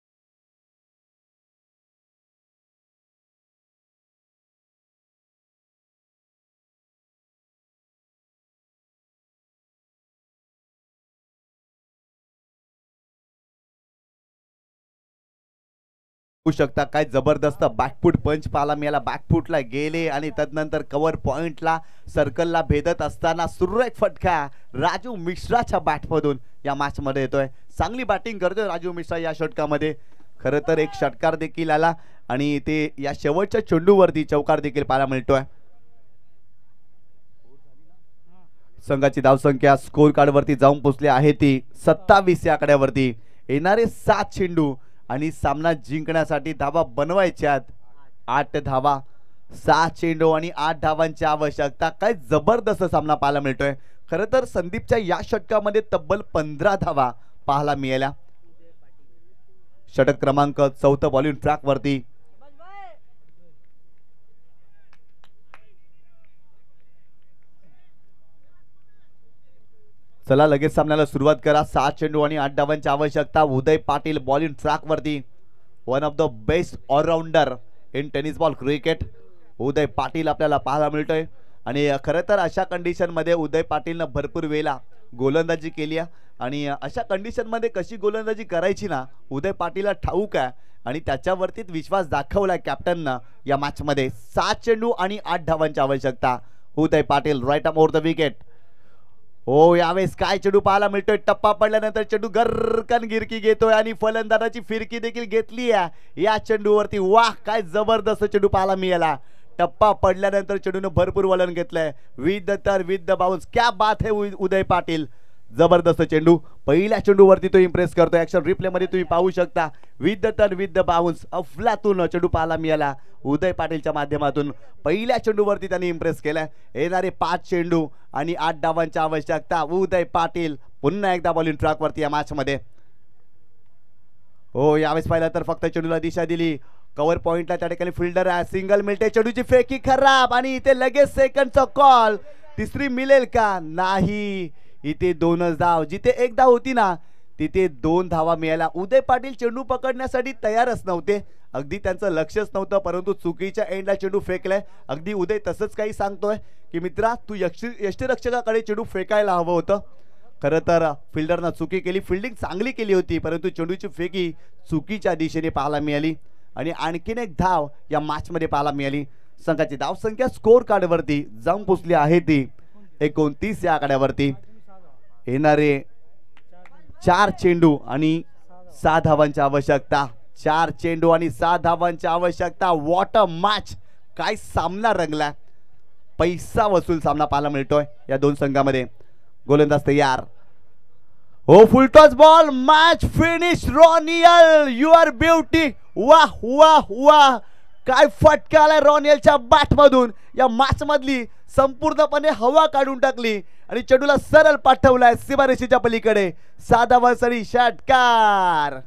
होऊ शकता काय जबरदस्त बॅकफूट पंच पाहायला मिळाला. बॅकफूटला गेले आणि तदनंतर कव्हर पॉइंटला सर्कलला भेदत असताना सुरेख फटका राजू मिश्राच्या बॅटमधून या मॅच मध्ये येतोय. चांगली बॅटिंग करतोय राजू मिश्रा या षटकामध्ये. खरं तर एक षटकार देखील आला आणि ते या शेवटच्या चेंडूवरती चौकार देखील पाहायला मिळतोय. संघाची धावसंख्या स्कोर कार्ड वरती जाऊन पोहोचली आहे ती 27 या आकड्यावरती. येणारे 7 चेंडू आणि सामना जिंकण्यासाठी धावा बनवायच्यात 8 धावा. 7 चेंडू आणि 8 धावांची आवश्यकता. काय जबरदस्त सामना पाहायला मिळतोय. खरं तर संदीपच्या या षटकामध्ये तब्बल 15 धावा पाहायला मिळाल्या. षटक क्रमांक 4 बॉलिंग ट्रॅक वरती. चला लगेच सामन्याला सुरुवात करा. 7 चेंडू आणि 8 धावांची आवश्यकता. उदय पाटील बॉलिंग ट्रॅक वरती. One of the best all rounder in tennis ball cricket Uday Patil आपल्याला पाहायला मिळतोय. आणि खरं तर अशा कंडिशन मध्ये उदय पाटीलनं भरपूर वेळा गोलंदाजी केली आहे आणि अशा कंडिशन मध्ये कशी गोलंदाजी करायची ना उदय पाटीलला ठाऊक आहे आणि त्याच्यावरतीच विश्वास दाखवलाय कॅप्टननं या मॅच मध्ये. 7 चेंडू आणि 8 धावांची आवश्यकता. Uday Patil right arm over the wicket. हो यावेळेस काय चेंडू पाहायला मिळतोय. टप्पा पडल्यानंतर चेंडू गरकन गिरकी घेतोय आणि फलंदाजाची फिरकी देखील घेतली आहे या चेंडूवरती. वाह काय जबरदस्त चेंडू पाहायला मिळाला. टप्पा पडल्यानंतर चेंडूने भरपूर वलन घेतलंय विथ द बाउन्स. क्या बात है उदय पाटील. जबरदस्त चेंडू. पहिल्या चेंडूवरती तो इम्प्रेस करतोय. ऍक्शन रिप्ले मध्ये तुम्ही पाहू शकता विथ द बाउन्स अफलातून चेंडू पाहायला मिळाला उदय पाटीलच्या माध्यमातून. पहिल्या चेंडूवरती त्यांनी इम्प्रेस केलाय. येणारे 5 चेंडू आणि 8 धावांची आवश्यकता. उदय पाटील पुन्हा एकदा बॉलिंग ट्रॅक वरती या मॅच मध्ये. हो यावेळेस पाहिलं तर फक्त चेंडूला दिशा दिली. कव्हर पॉइंटला त्या ठिकाणी फिल्डर आहे. सिंगल मिळते. चेंडूची फेकी खराब आणि इथे लगेच सेकंडचा कॉल. तिसरी मिळेल का नाही. इथे 2च धाव. जिथे 1 धाव होती ना तिथे 2 धावा मिळाल्या. उदय पाटील चेंडू पकडण्यासाठी तयारच नव्हते. अगदी त्यांचं लक्षच नव्हतं परंतु चुकीच्या एंडला चेंडू फेकलाय. अगदी उदय तसंच काही सांगतोय की मित्रा तू यष्टीरक्षकाकडे चेंडू फेकायला हवं होतं. खरं तर फिल्डरनं चुकी केली. फिल्डिंग चांगली केली होती परंतु चेंडूची फेकी चुकीच्या दिशेने पाहायला मिळाली आणि आणखीन एक धाव या मॅच मध्ये पाहायला मिळाली. संघाची धावसंख्या स्कोर कार्ड वरती जाऊन पोचली आहे ती 29 या आकड्यावरती. येणारे 4 चेंडू आणि 6 धावांची आवश्यकता. 4 चेंडू आणि 6 धावांची आवश्यकता. What a match. काय सामना रंगला. पैसा वसूल सामना पाहायला मिळतोय या 2 संघामध्ये. गोलंदाज तयार. हो full toss ball. Match finish. Roniyal your beauty. वाह वाह वाह काय फटका आलाय रॉनियलच्या बॅट मधून. या मॅच मधली संपूर्णपणे हवा काढून टाकली आणि चेंडूला सरळ पाठवलाय सीमारेषेच्या पलीकडे. 6 धावांसाठी षटकार.